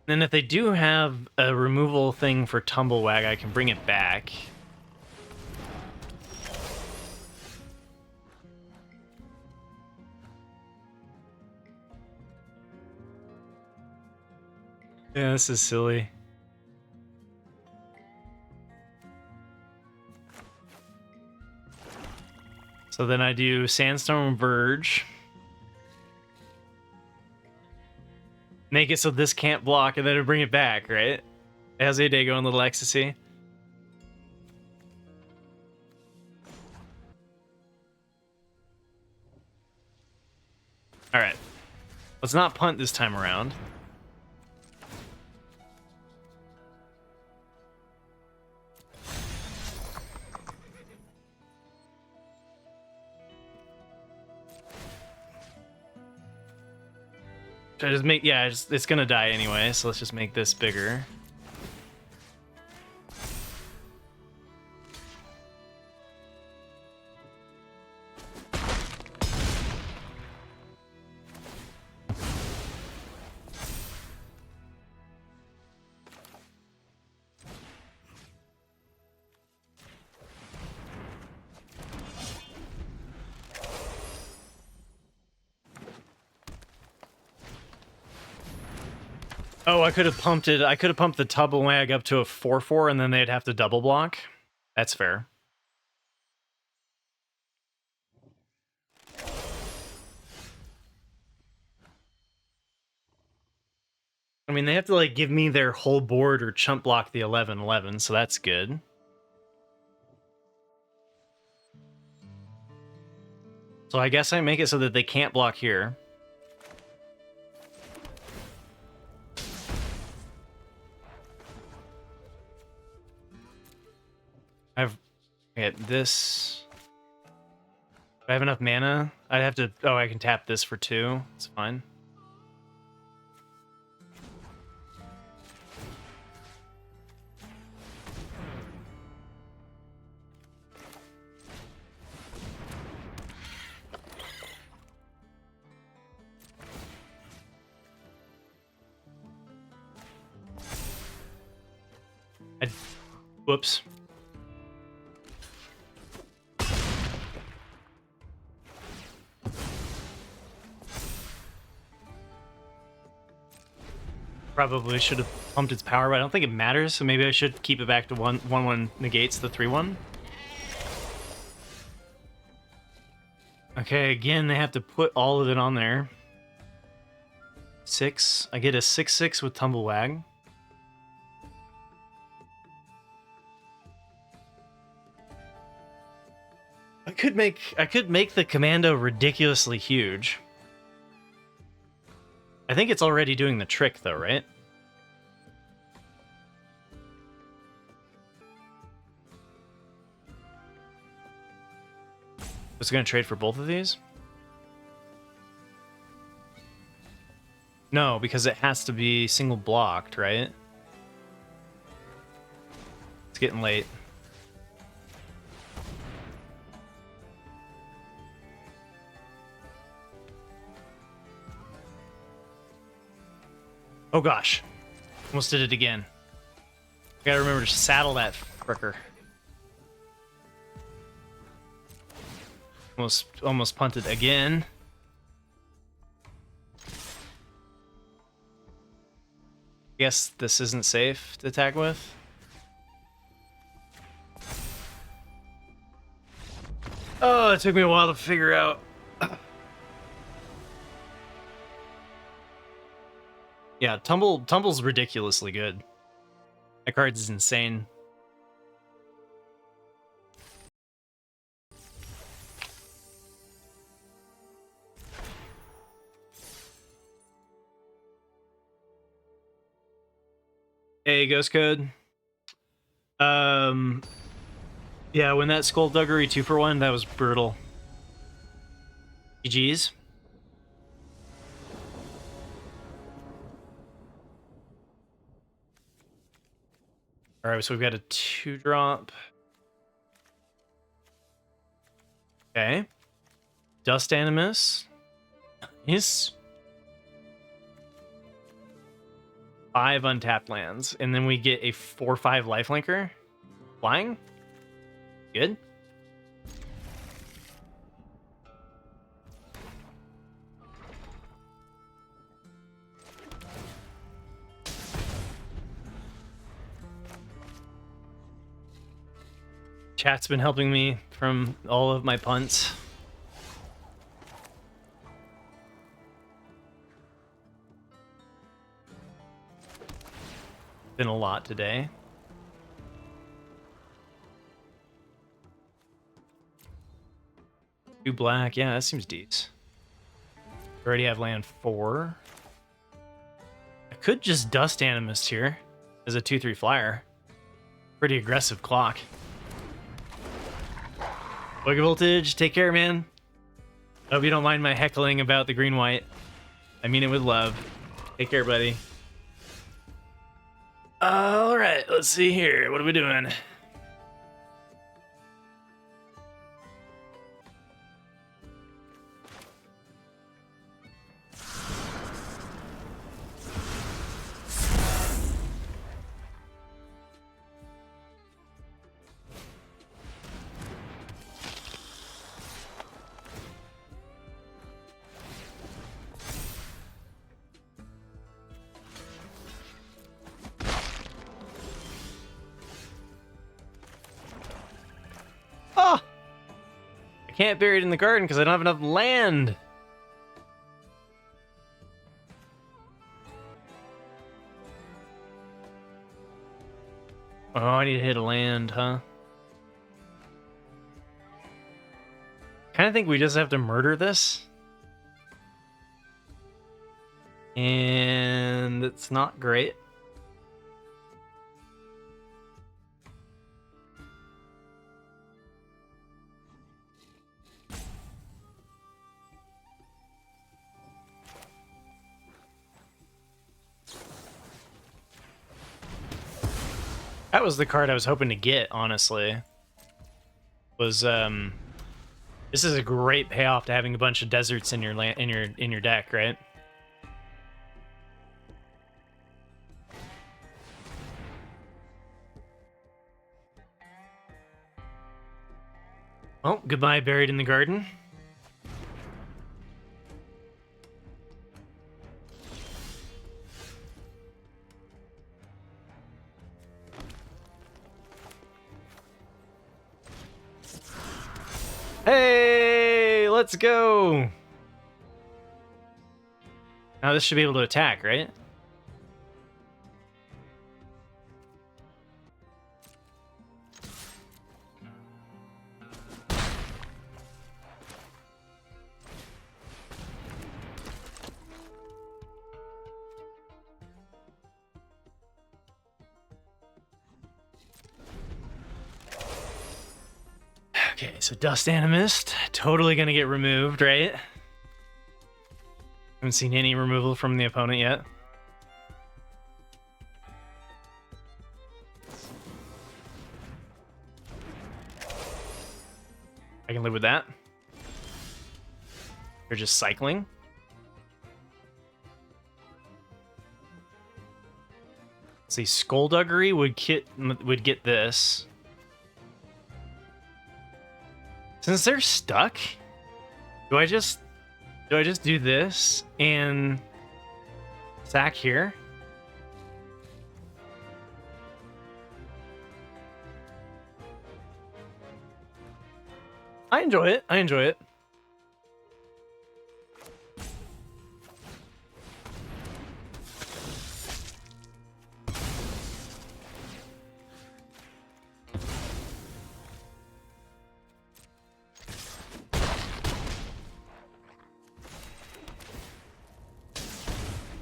Then if they do have a removal thing for Tumblewagg, I can bring it back. Yeah, this is silly. So then I do Sandstorm Verge. Make it so this can't block, and then I bring it back, right? As a day going little ecstasy. All right, let's not punt this time around. Should I just make, yeah, it's gonna die anyway, so let's just make this bigger. Oh, I could have pumped it. I could have pumped the Tumblewagg up to a 4/4, and then they'd have to double block. That's fair. I mean, they have to like give me their whole board or chump block the 11/11, so that's good. So I guess I make it so that they can't block here. I've got this. Do I have enough mana? I'd have to. Oh, I can tap this for 2. It's fine. Whoops. Probably should have pumped its power, but I don't think it matters, so maybe I should keep it back to 1/1 negates the 3/1. Okay, again, they have to put all of it on there. 6. I get a 6/6 with Tumblewagg. I could make the commando ridiculously huge. I think it's already doing the trick though, right? Was it gonna trade for both of these? No, because it has to be single blocked, right? It's getting late. Oh gosh. Almost did it again. Gotta remember to saddle that fricker. Almost punted again. Guess this isn't safe to attack with. Oh, it took me a while to figure out. Yeah, Tumble's ridiculously good. That card is insane. Hey, Ghost Code. Yeah, when that Skullduggery 2-for-1, that was brutal. GG's. Alright, so we've got a 2-drop. Okay. Dust Animus. Yes. 5 untapped lands. And then we get a 4/5 lifelinker. Flying. Good. Chat's been helping me from all of my punts. Been a lot today. Two black, yeah, that seems decent. Already have land 4. I could just Dust Animist here as a 2/3 flyer. Pretty aggressive clock. Wiggle Voltage, take care, man. Hope you don't mind my heckling about the green-white. I mean it with love. Take care, buddy. Alright, let's see here. What are we doing? Oh! I can't bury it in the garden because I don't have enough land. Oh, I need to hit a land, huh? Kind of think we just have to murder this. And it's not great. That was the card I was hoping to get, honestly. Was this is a great payoff to having a bunch of deserts in your in your deck, right? Oh, goodbye, Buried in the Garden. Hey, let's go. Now this should be able to attack, right? Okay, so Dust Animist, totally gonna get removed, right? Haven't seen any removal from the opponent yet. I can live with that. They're just cycling. See, Skullduggery would get this. Since they're stuck, do I just do this and sack here? I enjoy it. I enjoy it.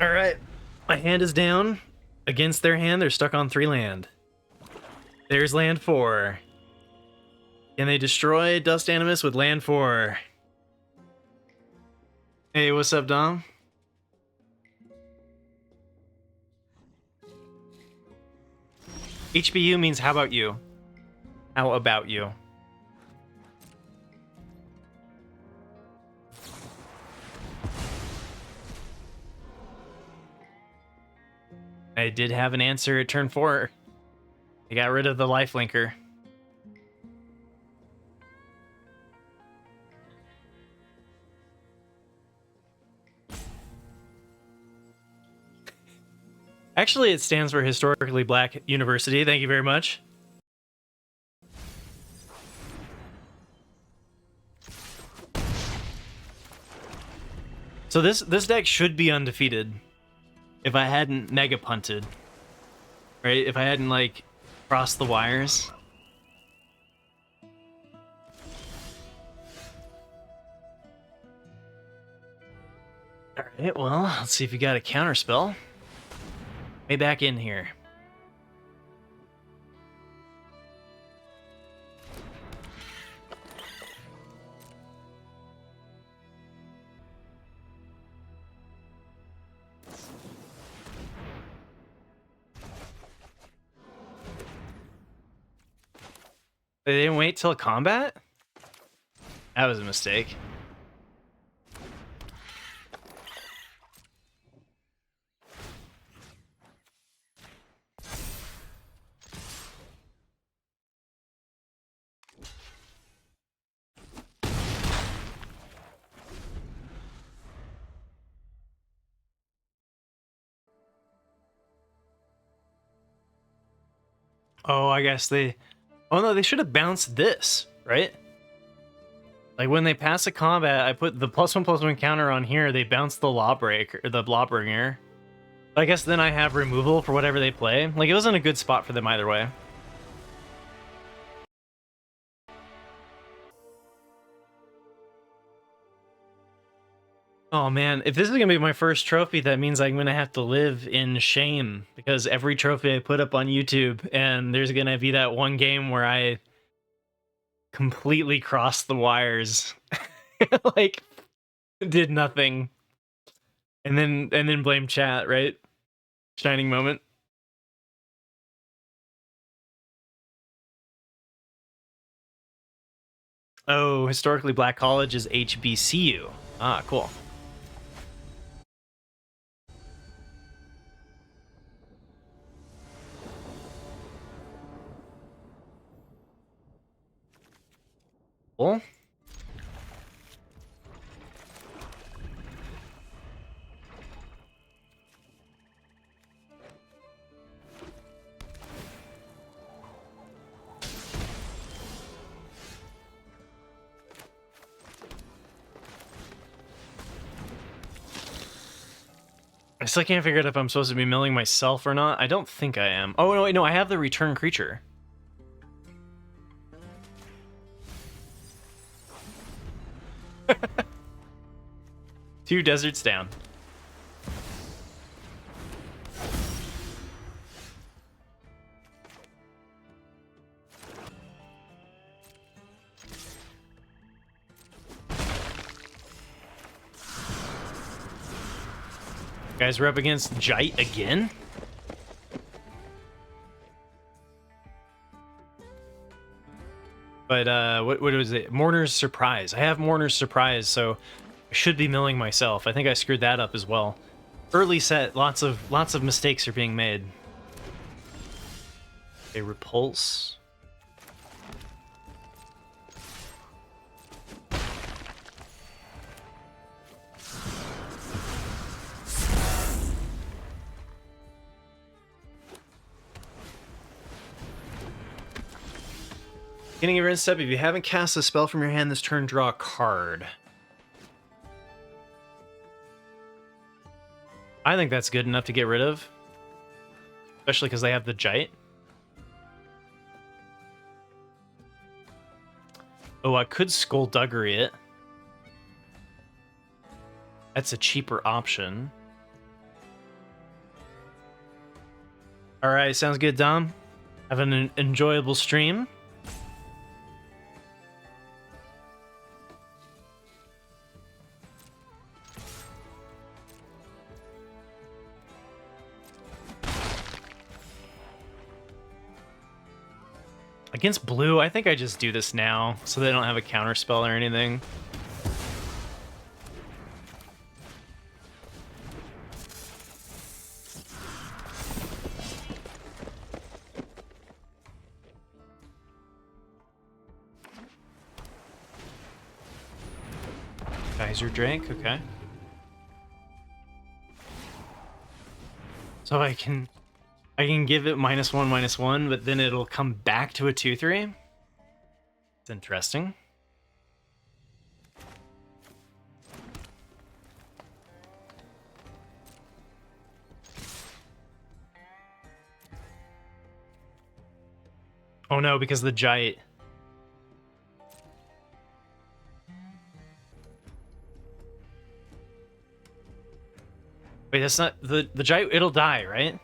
All right, my hand is down. Against their hand, they're stuck on 3 land. There's land 4. Can they destroy Dust Animus with land 4? Hey, what's up, Dom? HBU means how about you? How about you? I did have an answer at turn 4. I got rid of the lifelinker. Actually, it stands for Historically Black University. Thank you very much. So this deck should be undefeated if I hadn't mega punted. Right? If I hadn't, like, crossed the wires. Alright, well, let's see if you got a counterspell. Way back in here. They didn't wait till combat? That was a mistake. Oh, I guess they... Oh no, they should have bounced this, right? Like when they pass a combat, I put the +1/+1 counter on here, they bounce the Lawbreaker, or the Lawbringer. I guess then I have removal for whatever they play. Like, it wasn't a good spot for them either way. Oh man, if this is gonna be my first trophy, that means I'm gonna have to live in shame, because every trophy I put up on YouTube, and there's gonna be that one game where I completely crossed the wires, like did nothing, and then blame chat, right? Shining moment. Oh, Historically Black College is HBCU. Ah, cool. Cool. I still can't figure out if I'm supposed to be milling myself or not. I don't think I am. Oh, no, wait, no, I have the return creature. Two deserts down. Guys, we're up against Jite again. But what was it? Mourner's Surprise. I have Mourner's Surprise, so I should be milling myself. I think I screwed that up as well. Early set, lots of mistakes are being made. Okay, Repulse. Beginning of your end step, if you haven't cast a spell from your hand this turn, draw a card. I think that's good enough to get rid of. Especially because they have the Jite. Oh, I could Skullduggery it. That's a cheaper option. Alright, sounds good, Dom. Have an enjoyable stream. Against blue, I think I just do this now, so they don't have a counter spell or anything. Geyser Drake, okay. So I can give it -1/-1, but then it'll come back to a 2/3. It's interesting. Oh no, because the Jite. Wait, that's not the Jite. It'll die, right?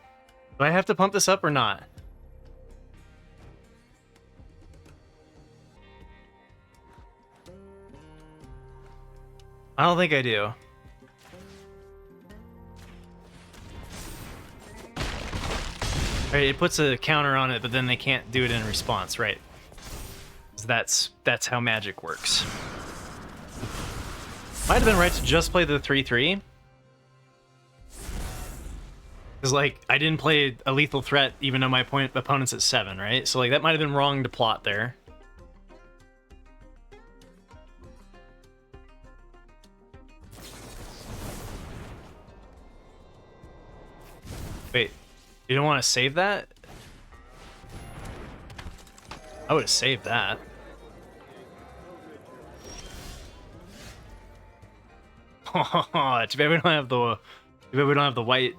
Do I have to pump this up or not? I don't think I do. Right, it puts a counter on it, but then they can't do it in response, right? That's how magic works. Might have been right to just play the 3/3. Because, like, I didn't play a lethal threat even though my opponent's at 7, right? So, like, that might have been wrong to plot there. Wait, you don't want to save that? I would have saved that. Too bad we don't have the white.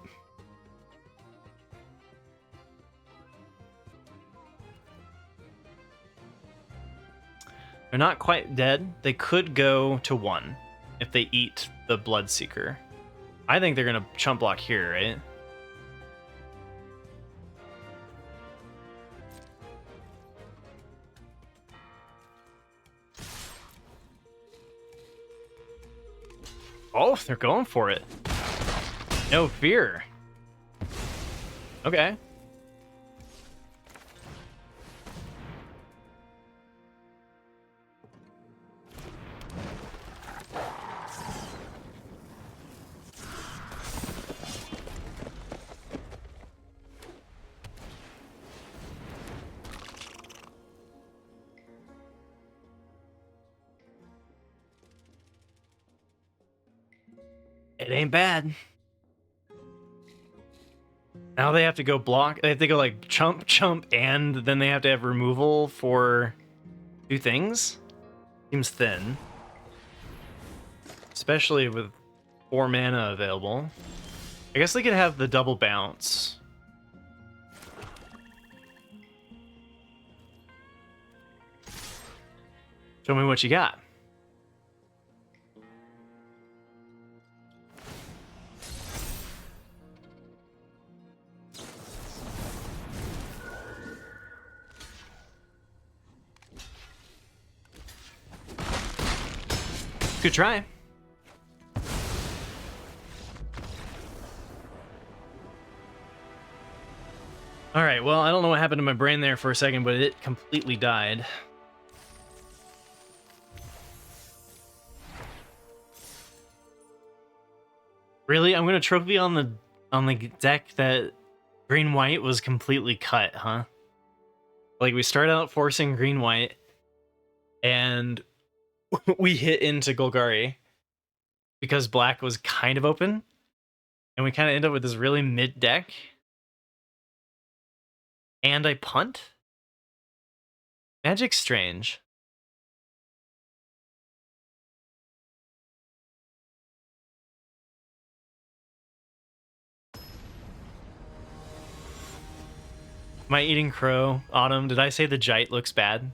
They're not quite dead. They could go to 1 if they eat the Bloodseeker. I think they're gonna chump block here, right? Oh, they're going for it. No fear. Okay. It ain't bad. Now they have to go block. They have to go like chump, and then they have to have removal for 2 things. Seems thin. Especially with 4 mana available. I guess they could have the double bounce. Show me what you got. Good try. All right, well, I don't know what happened to my brain there for a second, but it completely died. Really? I'm gonna trophy on the deck that green-white was completely cut, huh? Like, we start out forcing green-white, and we hit into Golgari because black was kind of open, and we kind of end up with this really mid deck. And I punt? Magic's strange. Am I eating crow? Autumn, did I say the Jite looks bad?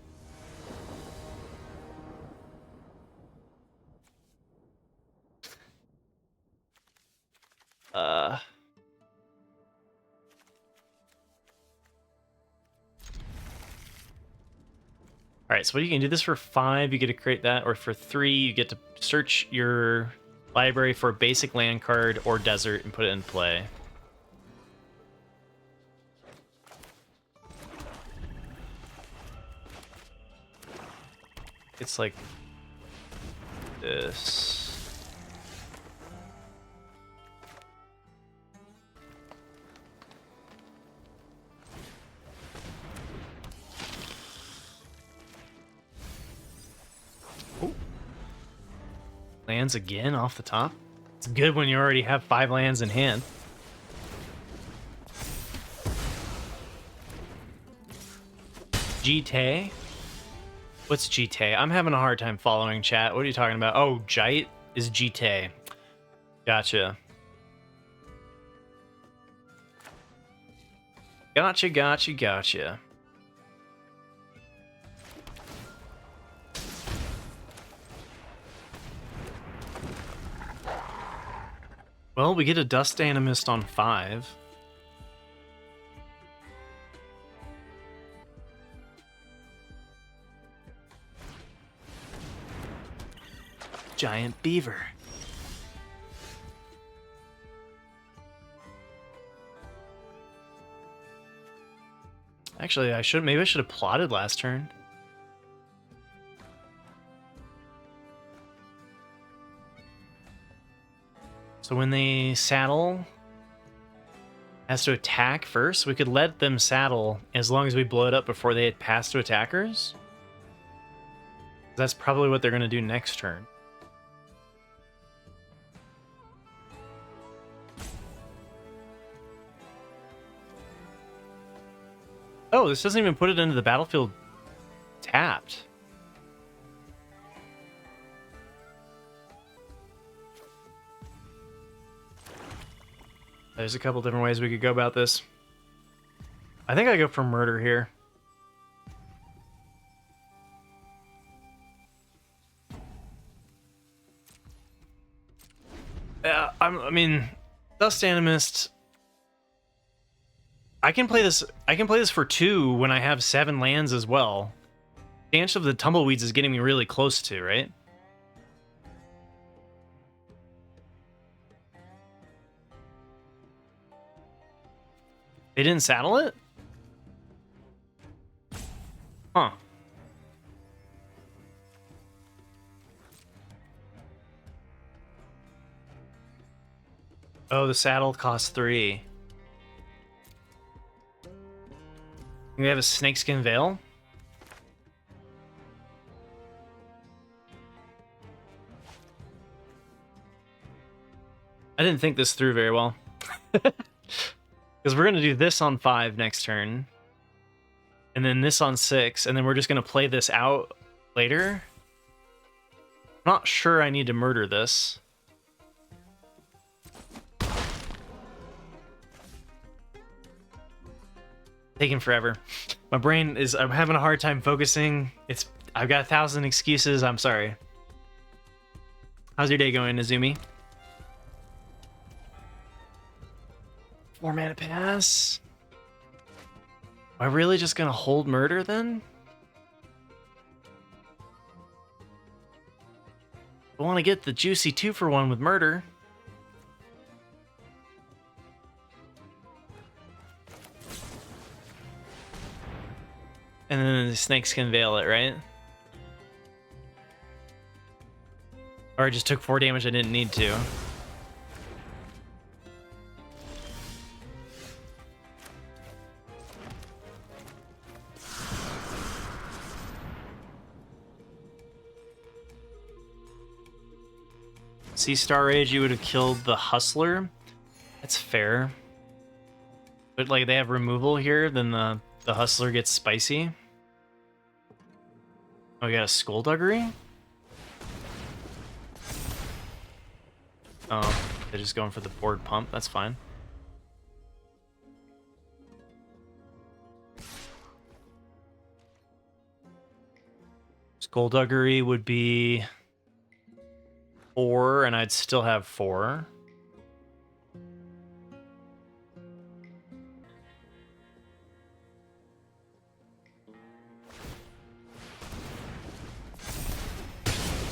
Alright, so you can do this for 5, you get to create that, or for 3, you get to search your library for a basic land card or desert and put it in play. It's like this. Ooh. Lands again off the top. It's good when you already have 5 lands in hand. Jite? What's Jite? I'm having a hard time following chat. What are you talking about? Oh, Jite is Jite. Gotcha. Gotcha. Well, we get a Dust Animist on 5. Giant beaver. Actually, maybe I should have plotted last turn. So when they saddle, has to attack first. We could let them saddle as long as we blow it up before they hit pass to attackers. That's probably what they're going to do next turn. Oh, this doesn't even put it into the battlefield tapped. There's a couple different ways we could go about this. I think I go for murder here. I mean, Dust Animist. I can play this for 2 when I have 7 lands as well. Dance of the Tumbleweeds is getting me really close to, right? They didn't saddle it? Huh. Oh, the saddle costs 3. We have a Snakeskin Veil. I didn't think this through very well. Because we're going to do this on 5 next turn. And then this on 6. And then we're just going to play this out later. I'm not sure I need to murder this. Taking forever. My brain is... I'm having a hard time focusing. I've got 1,000 excuses. I'm sorry. How's your day going, Izumi? 4 mana pass. Am I really just gonna hold murder then? I want to get the juicy 2-for-1 with murder. And then the snakes can veil it, right? Or I just took 4 damage I didn't need to. Sea Star Rage, you would have killed the Hustler. That's fair. But like they have removal here, then the Hustler gets spicy. Oh, we got a Skullduggery? Oh, they're just going for the board pump. That's fine. Skullduggery would be 4, and I'd still have 4.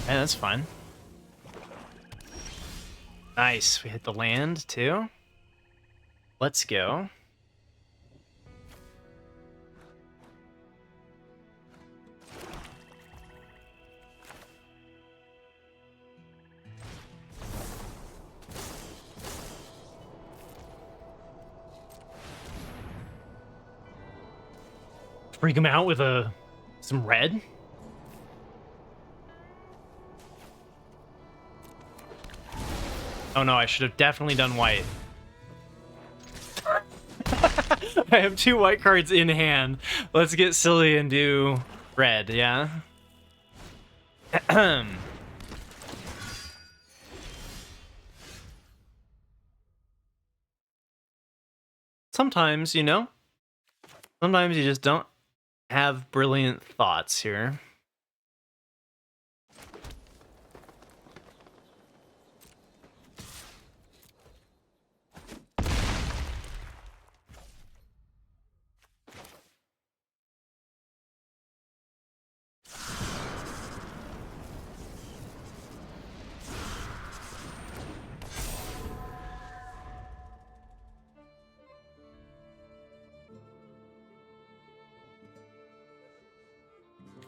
Yeah, that's fine. Nice. We hit the land, too. Let's go. Freak him out with some red. Oh no, I should have definitely done white. I have 2 white cards in hand. Let's get silly and do red, yeah? Sometimes, you know? Sometimes you just don't have brilliant thoughts here.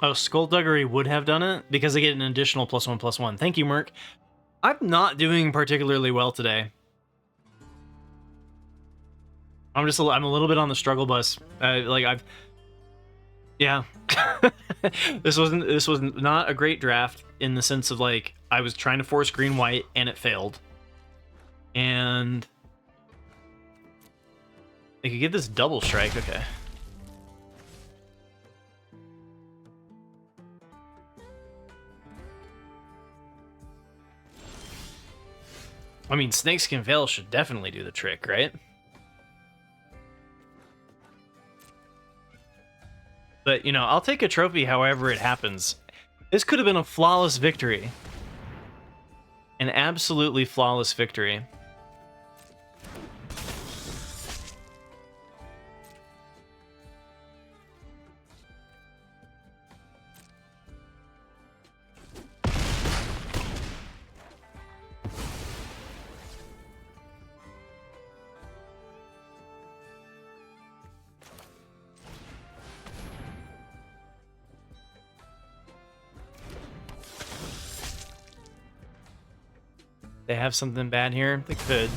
Oh, Skullduggery would have done it because they get an additional +1/+1. Thank you, Merc. I'm not doing particularly well today. I'm a little bit on the struggle bus. Yeah. This was not a great draft in the sense of like I was trying to force green white and it failed. And they could get this double strike, okay. I mean, Snakeskin Veil should definitely do the trick, right? But, you know, I'll take a trophy however it happens. This could have been a flawless victory. An absolutely flawless victory. They have something bad here? They could.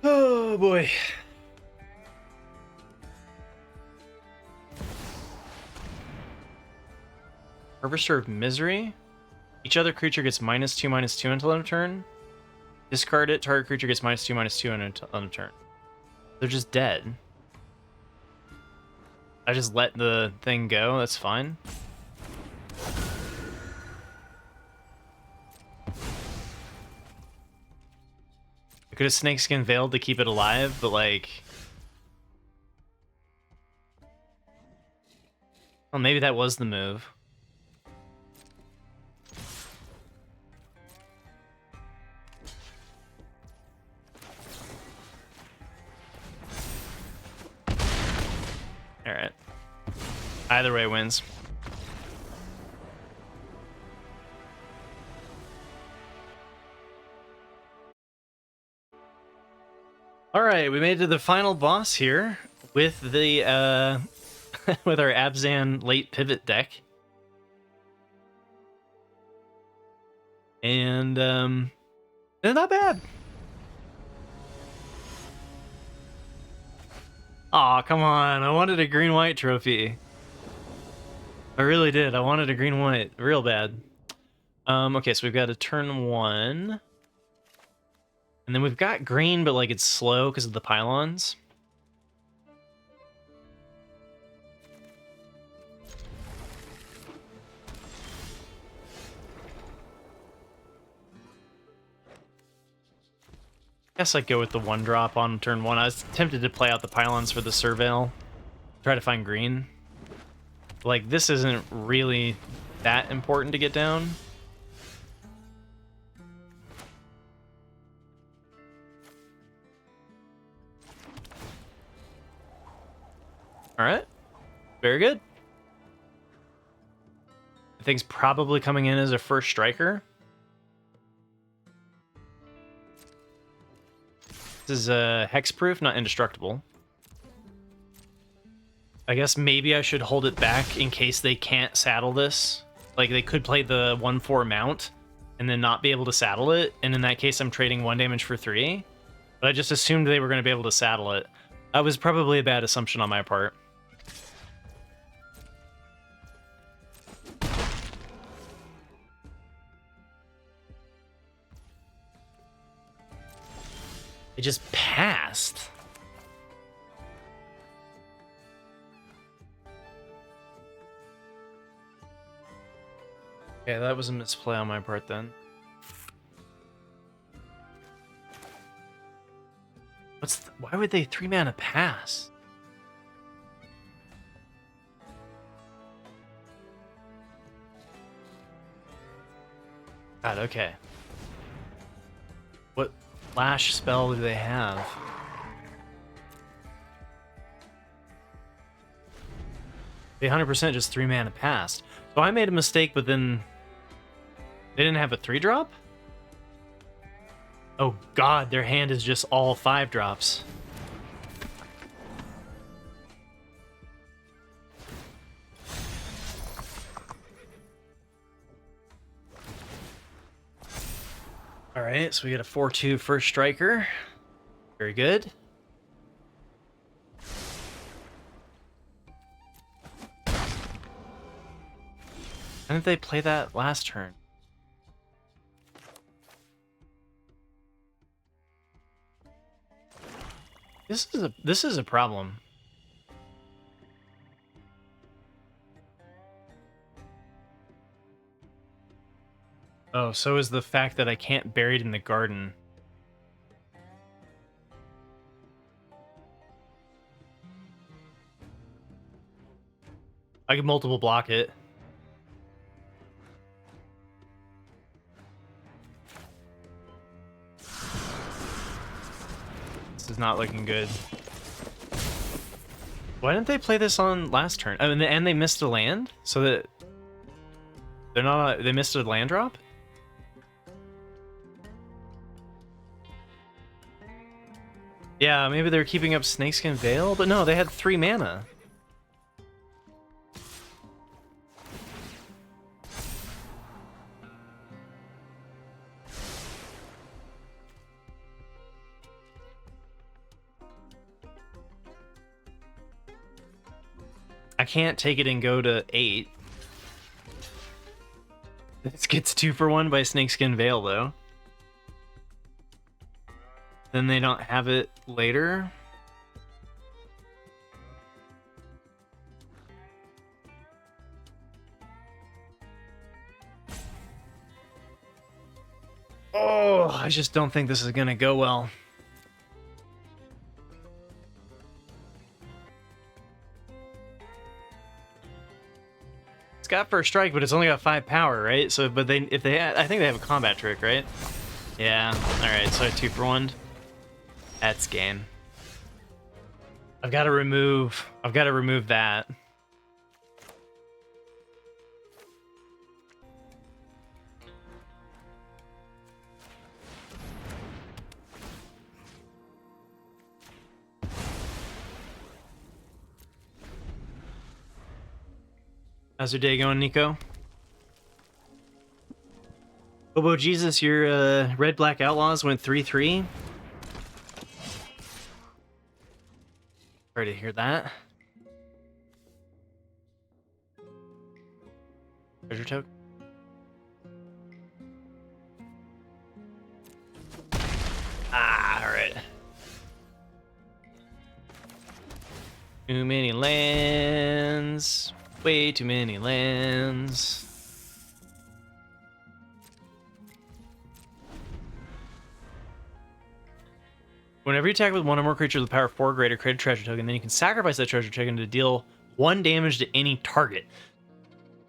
Oh boy. Harvester of Misery? Each other creature gets -2/-2 until end of turn. Discard it, target creature gets -2/-2 until end of turn. They're just dead. I just let the thing go, that's fine. I could have Snakeskin Veiled to keep it alive, but like... Well, maybe that was the move. Alright. Either way wins. All right, we made it to the final boss here with the with our Abzan late pivot deck. And they're not bad. Aw, come on. I wanted a green-white trophy. I really did. I wanted a green-white real bad. Okay, so we've got a turn 1. And then we've got green, but like it's slow because of the pylons. Guess I'd go with the 1-drop on turn 1. I was tempted to play out the pylons for the Surveil. Try to find green. Like, this isn't really that important to get down. Alright. Very good. I think it's probably coming in as a first striker. This is hexproof, not indestructible. I guess maybe I should hold it back in case they can't saddle this. Like, they could play the 1/4 mount and then not be able to saddle it, and in that case I'm trading 1 damage for 3. But I just assumed they were going to be able to saddle it. That was probably a bad assumption on my part. It just passed. Okay, that was a misplay on my part then. Why would they 3-mana pass? God, okay. What flash spell do they have? They 100% just 3-mana passed. So I made a mistake, but then they didn't have a 3-drop? Oh god, their hand is just all 5-drops. Alright, so we get a 4/2 first striker. Very good. Why didn't they play that last turn? This is a problem. Oh, so is the fact that I can't bury it in the garden. I can multiple block it. This is not looking good. Why didn't they play this on last turn? I mean, and they missed a land, so that they're not. They missed a land drop. Yeah, maybe they're keeping up Snakeskin Veil, but no, they had 3 mana. I can't take it and go to 8. This gets 2 for 1 by Snakeskin Veil, though. Then they don't have it later. Oh, I just don't think this is gonna go well. It's got first strike, but it's only got 5 power, right? So, but I think they have a combat trick, right? Yeah. All right. So 2 for 1. That's game. I've got to remove that. How's your day going, Nico? Bobo Jesus, your Red Black Outlaws went 3-3. Sorry to hear that. Treasure token. Ah, alright. Too many lands. Way too many lands. Whenever you attack with one or more creatures with power 4 or greater, create a treasure token, then you can sacrifice that treasure token to deal 1 damage to any target.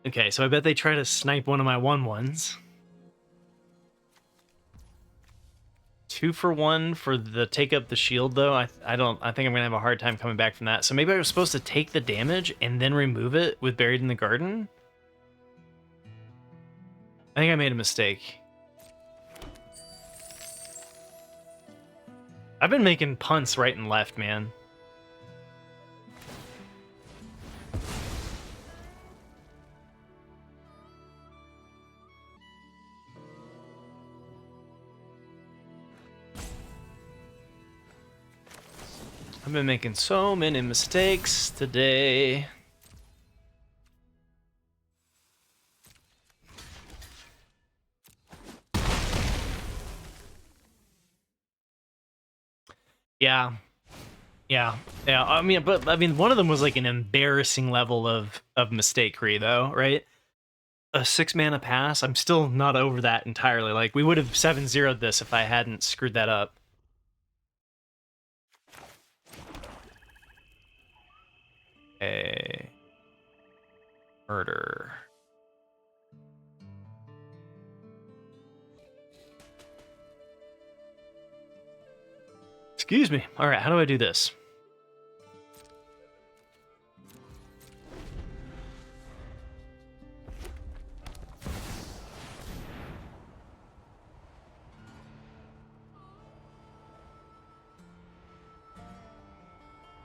Okay, so I bet they try to snipe one of my 1/1s. 2 for 1 for the take up the shield, though. I think I'm gonna have a hard time coming back from that. So maybe I was supposed to take the damage and then remove it with Buried in the Garden? I think I made a mistake. I've been making punts right and left, man. I've been making so many mistakes today. Yeah. I mean, one of them was like an embarrassing level of mistakery, though, right? A 6-mana pass. I'm still not over that entirely. Like, we would have 7-0'd this if I hadn't screwed that up. Okay. Murder. Excuse me. All right, how do I do this?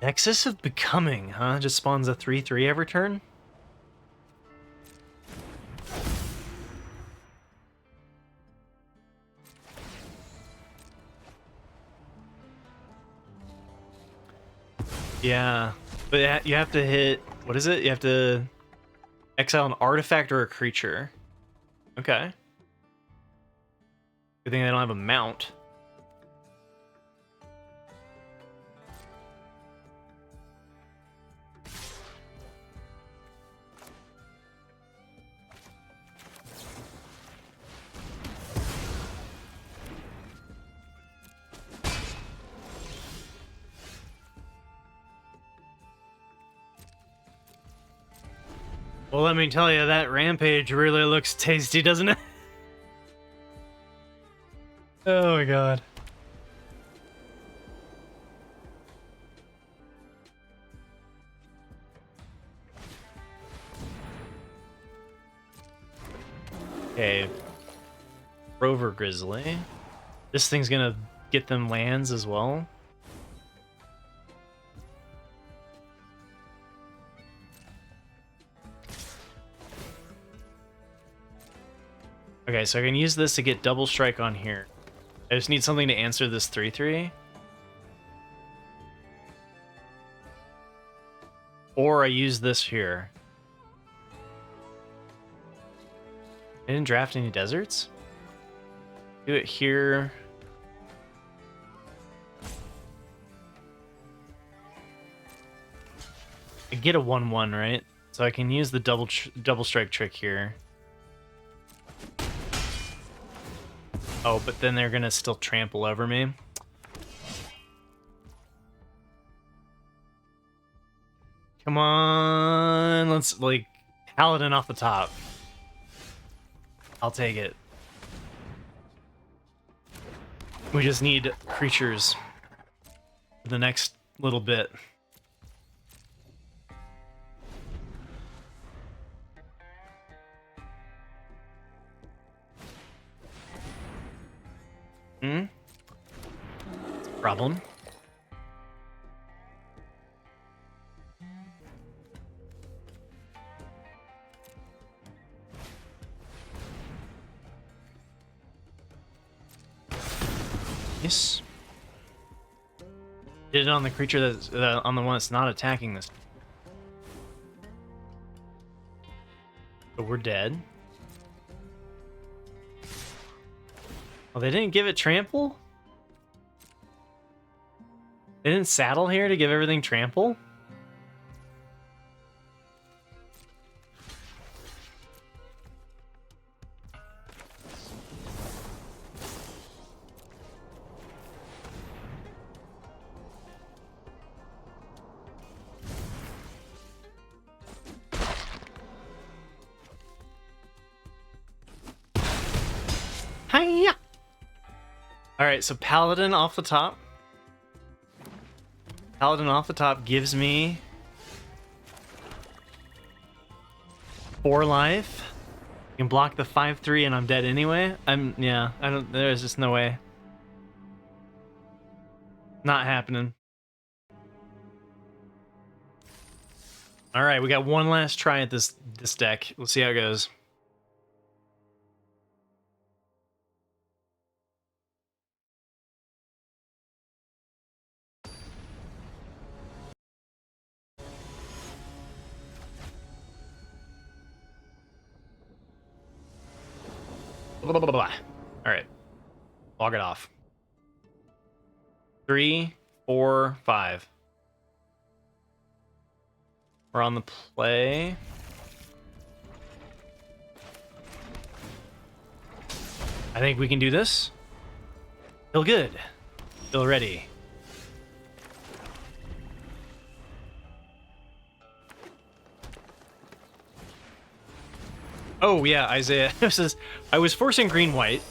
Nexus of Becoming, huh? Just spawns a 3/3 every turn? Yeah, but you have to hit... What is it? You have to exile an artifact or a creature. Okay. Good thing they don't have a mount. Well, let me tell you, that Rampage really looks tasty, doesn't it? Oh my god. Okay. Rover Grizzly. This thing's gonna get them lands as well. Okay, so I can use this to get double strike on here. I just need something to answer this 3/3. Or I use this here. I didn't draft any deserts? Do it here. I get a 1/1, right? So I can use the double strike trick here. Oh, but then they're gonna still trample over me. Come on, let's like Paladin off the top. I'll take it. We just need creatures for the next little bit. Problem. Yes. Did it on the creature that's on the one that's not attacking this. But we're dead. Oh, they didn't give it trample? They didn't saddle here to give everything trample? Hiya! Alright, so Paladin off the top. Paladin off the top gives me 4 life. You can block the 5/3 and I'm dead anyway. There's just no way. Not happening. Alright, we got one last try at this deck. Let's see how it goes. Blah, blah, blah, blah. All right, log it off. 3, 4, 5. We're on the play. I think we can do this. Feel good. Feel ready. Oh yeah, Isaiah. I was forcing green-white.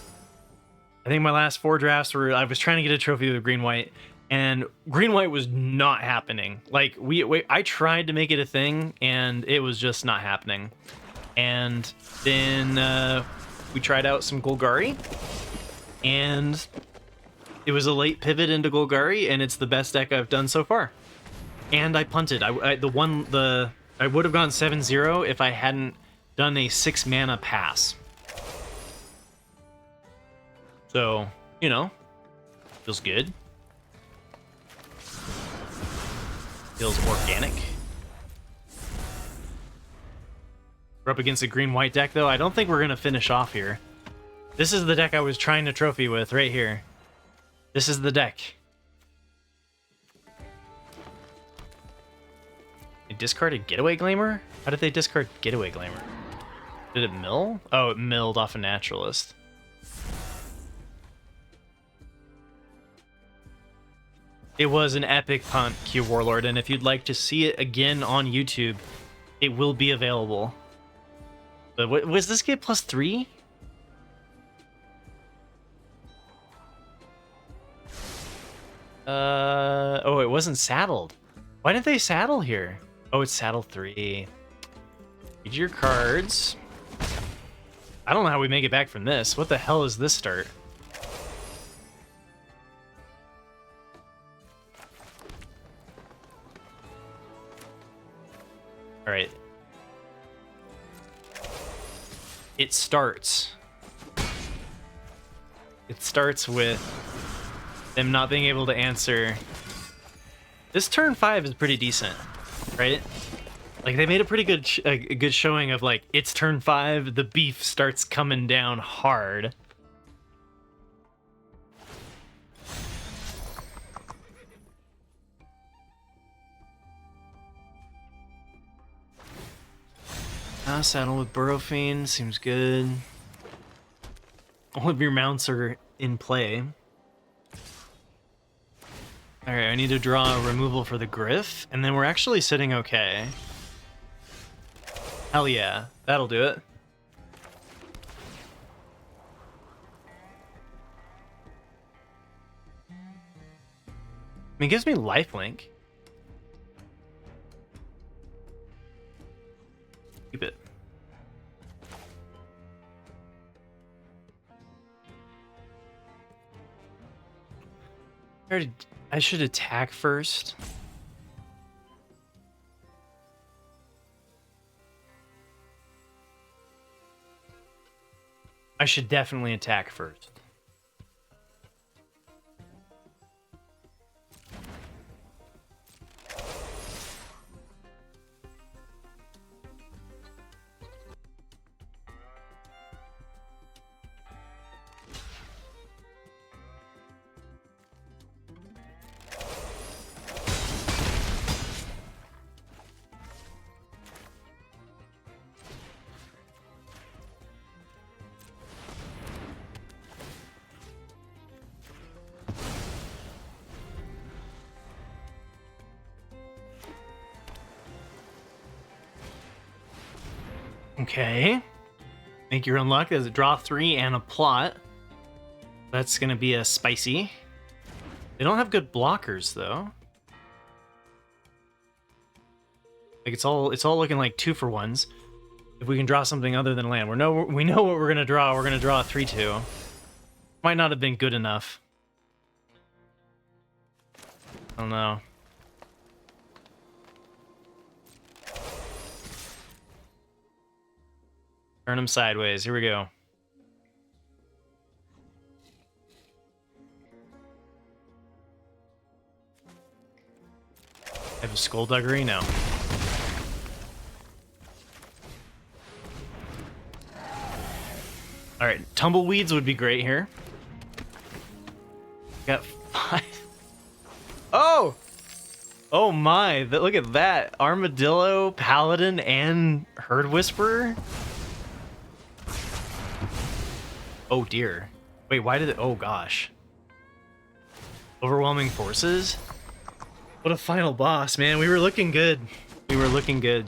I think my last 4 drafts were I was trying to get a trophy with green-white, and green-white was not happening. Like I tried to make it a thing, and it was just not happening. And then we tried out some Golgari, and it was a late pivot into Golgari, and it's the best deck I've done so far. And I punted. I would have gone 7-0 if I hadn't done a 6 mana pass. So, you know, feels good. Feels organic. We're up against a green-white deck, though. I don't think we're going to finish off here. This is the deck I was trying to trophy with right here. This is the deck. They discarded Getaway Glamour? How did they discard Getaway Glamour? Did it mill? Oh, it milled off a Naturalist. It was an epic punt, Q Warlord, and if you'd like to see it again on YouTube, it will be available. But what was this get +3? Oh, it wasn't saddled. Why didn't they saddle here? Oh, it's saddle 3. Read your cards. I don't know how we make it back from this. What the hell is this start? All right. It starts. It starts with them not being able to answer. This turn 5 is pretty decent, right? Like they made a pretty good showing of like it's turn 5, the beef starts coming down hard. Saddle with Burrow Fiend seems good. All of your mounts are in play. Alright, I need to draw a removal for the Griff, and then we're actually sitting okay. Hell yeah, that'll do it. I mean, it gives me lifelink. Keep it. I should attack first. I should definitely attack first. Okay. Make your unluck. There's a draw 3 and a plot. That's gonna be a spicy. They don't have good blockers though. Like it's all looking like 2-for-1s. If we can draw something other than land, we know what we're gonna draw. We're gonna draw a 3-2. Might not have been good enough. I don't know. Turn him sideways. Here we go. I have a skullduggery now. All right, tumbleweeds would be great here. Got 5. Oh! Oh my, look at that. Armadillo, Paladin, and Herd Whisperer. Oh dear. Wait, why did it? Oh gosh. Overwhelming forces? What a final boss, man. We were looking good. We were looking good.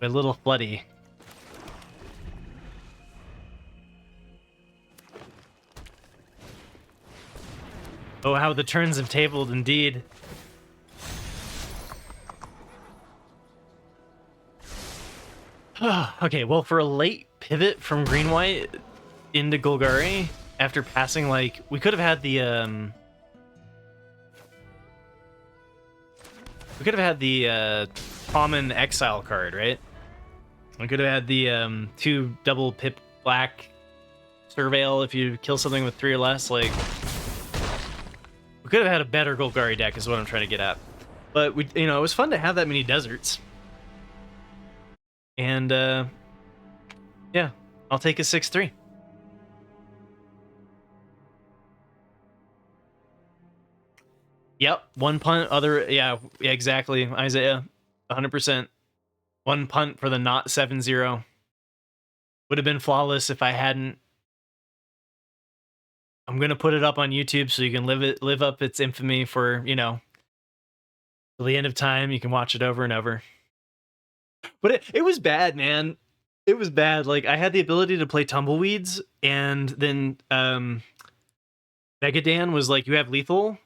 A little floody. Oh, how the turns have tabled indeed. Okay, well, for a late pivot from green-white into Golgari, after passing, like, we could have had the, common exile card, right? We could have had the, 2 double pip black surveil if you kill something with 3 or less, like... We could have had a better Golgari deck is what I'm trying to get at. But, it was fun to have that many deserts. And, yeah, I'll take a 6-3. Yep, 1 punt, yeah, exactly, Isaiah, 100%. 1 punt for the not 7-0. Would have been flawless if I hadn't. I'm gonna put it up on YouTube so you can live up its infamy for, till the end of time. You can watch it over and over. But it was bad, man. It was bad. Like, I had the ability to play Tumbleweeds, and then Megadan was like, you have lethal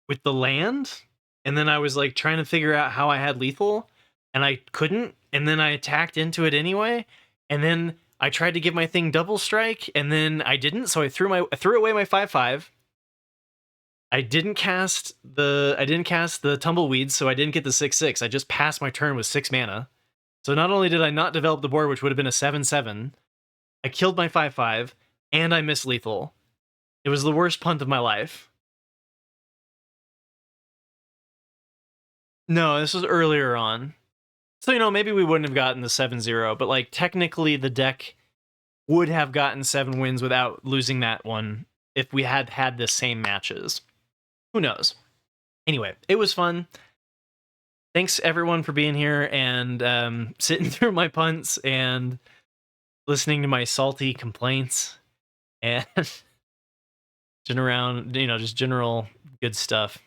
with the land, and then I was like trying to figure out how I had lethal, and I couldn't, and then I attacked into it anyway, and then I tried to give my thing double strike, and then I didn't, so I threw away my 5/5. I didn't cast the Tumbleweeds, so I didn't get the 6/6. I just passed my turn with 6 mana. So not only did I not develop the board, which would have been a 7/7, I killed my 5/5, and I missed lethal. It was the worst punt of my life. No, this was earlier on. So, maybe we wouldn't have gotten the 7-0, but, like, technically the deck would have gotten 7 wins without losing that one if we had had the same matches. Who knows? Anyway, it was fun. Thanks, everyone, for being here and sitting through my punts and listening to my salty complaints and just general good stuff.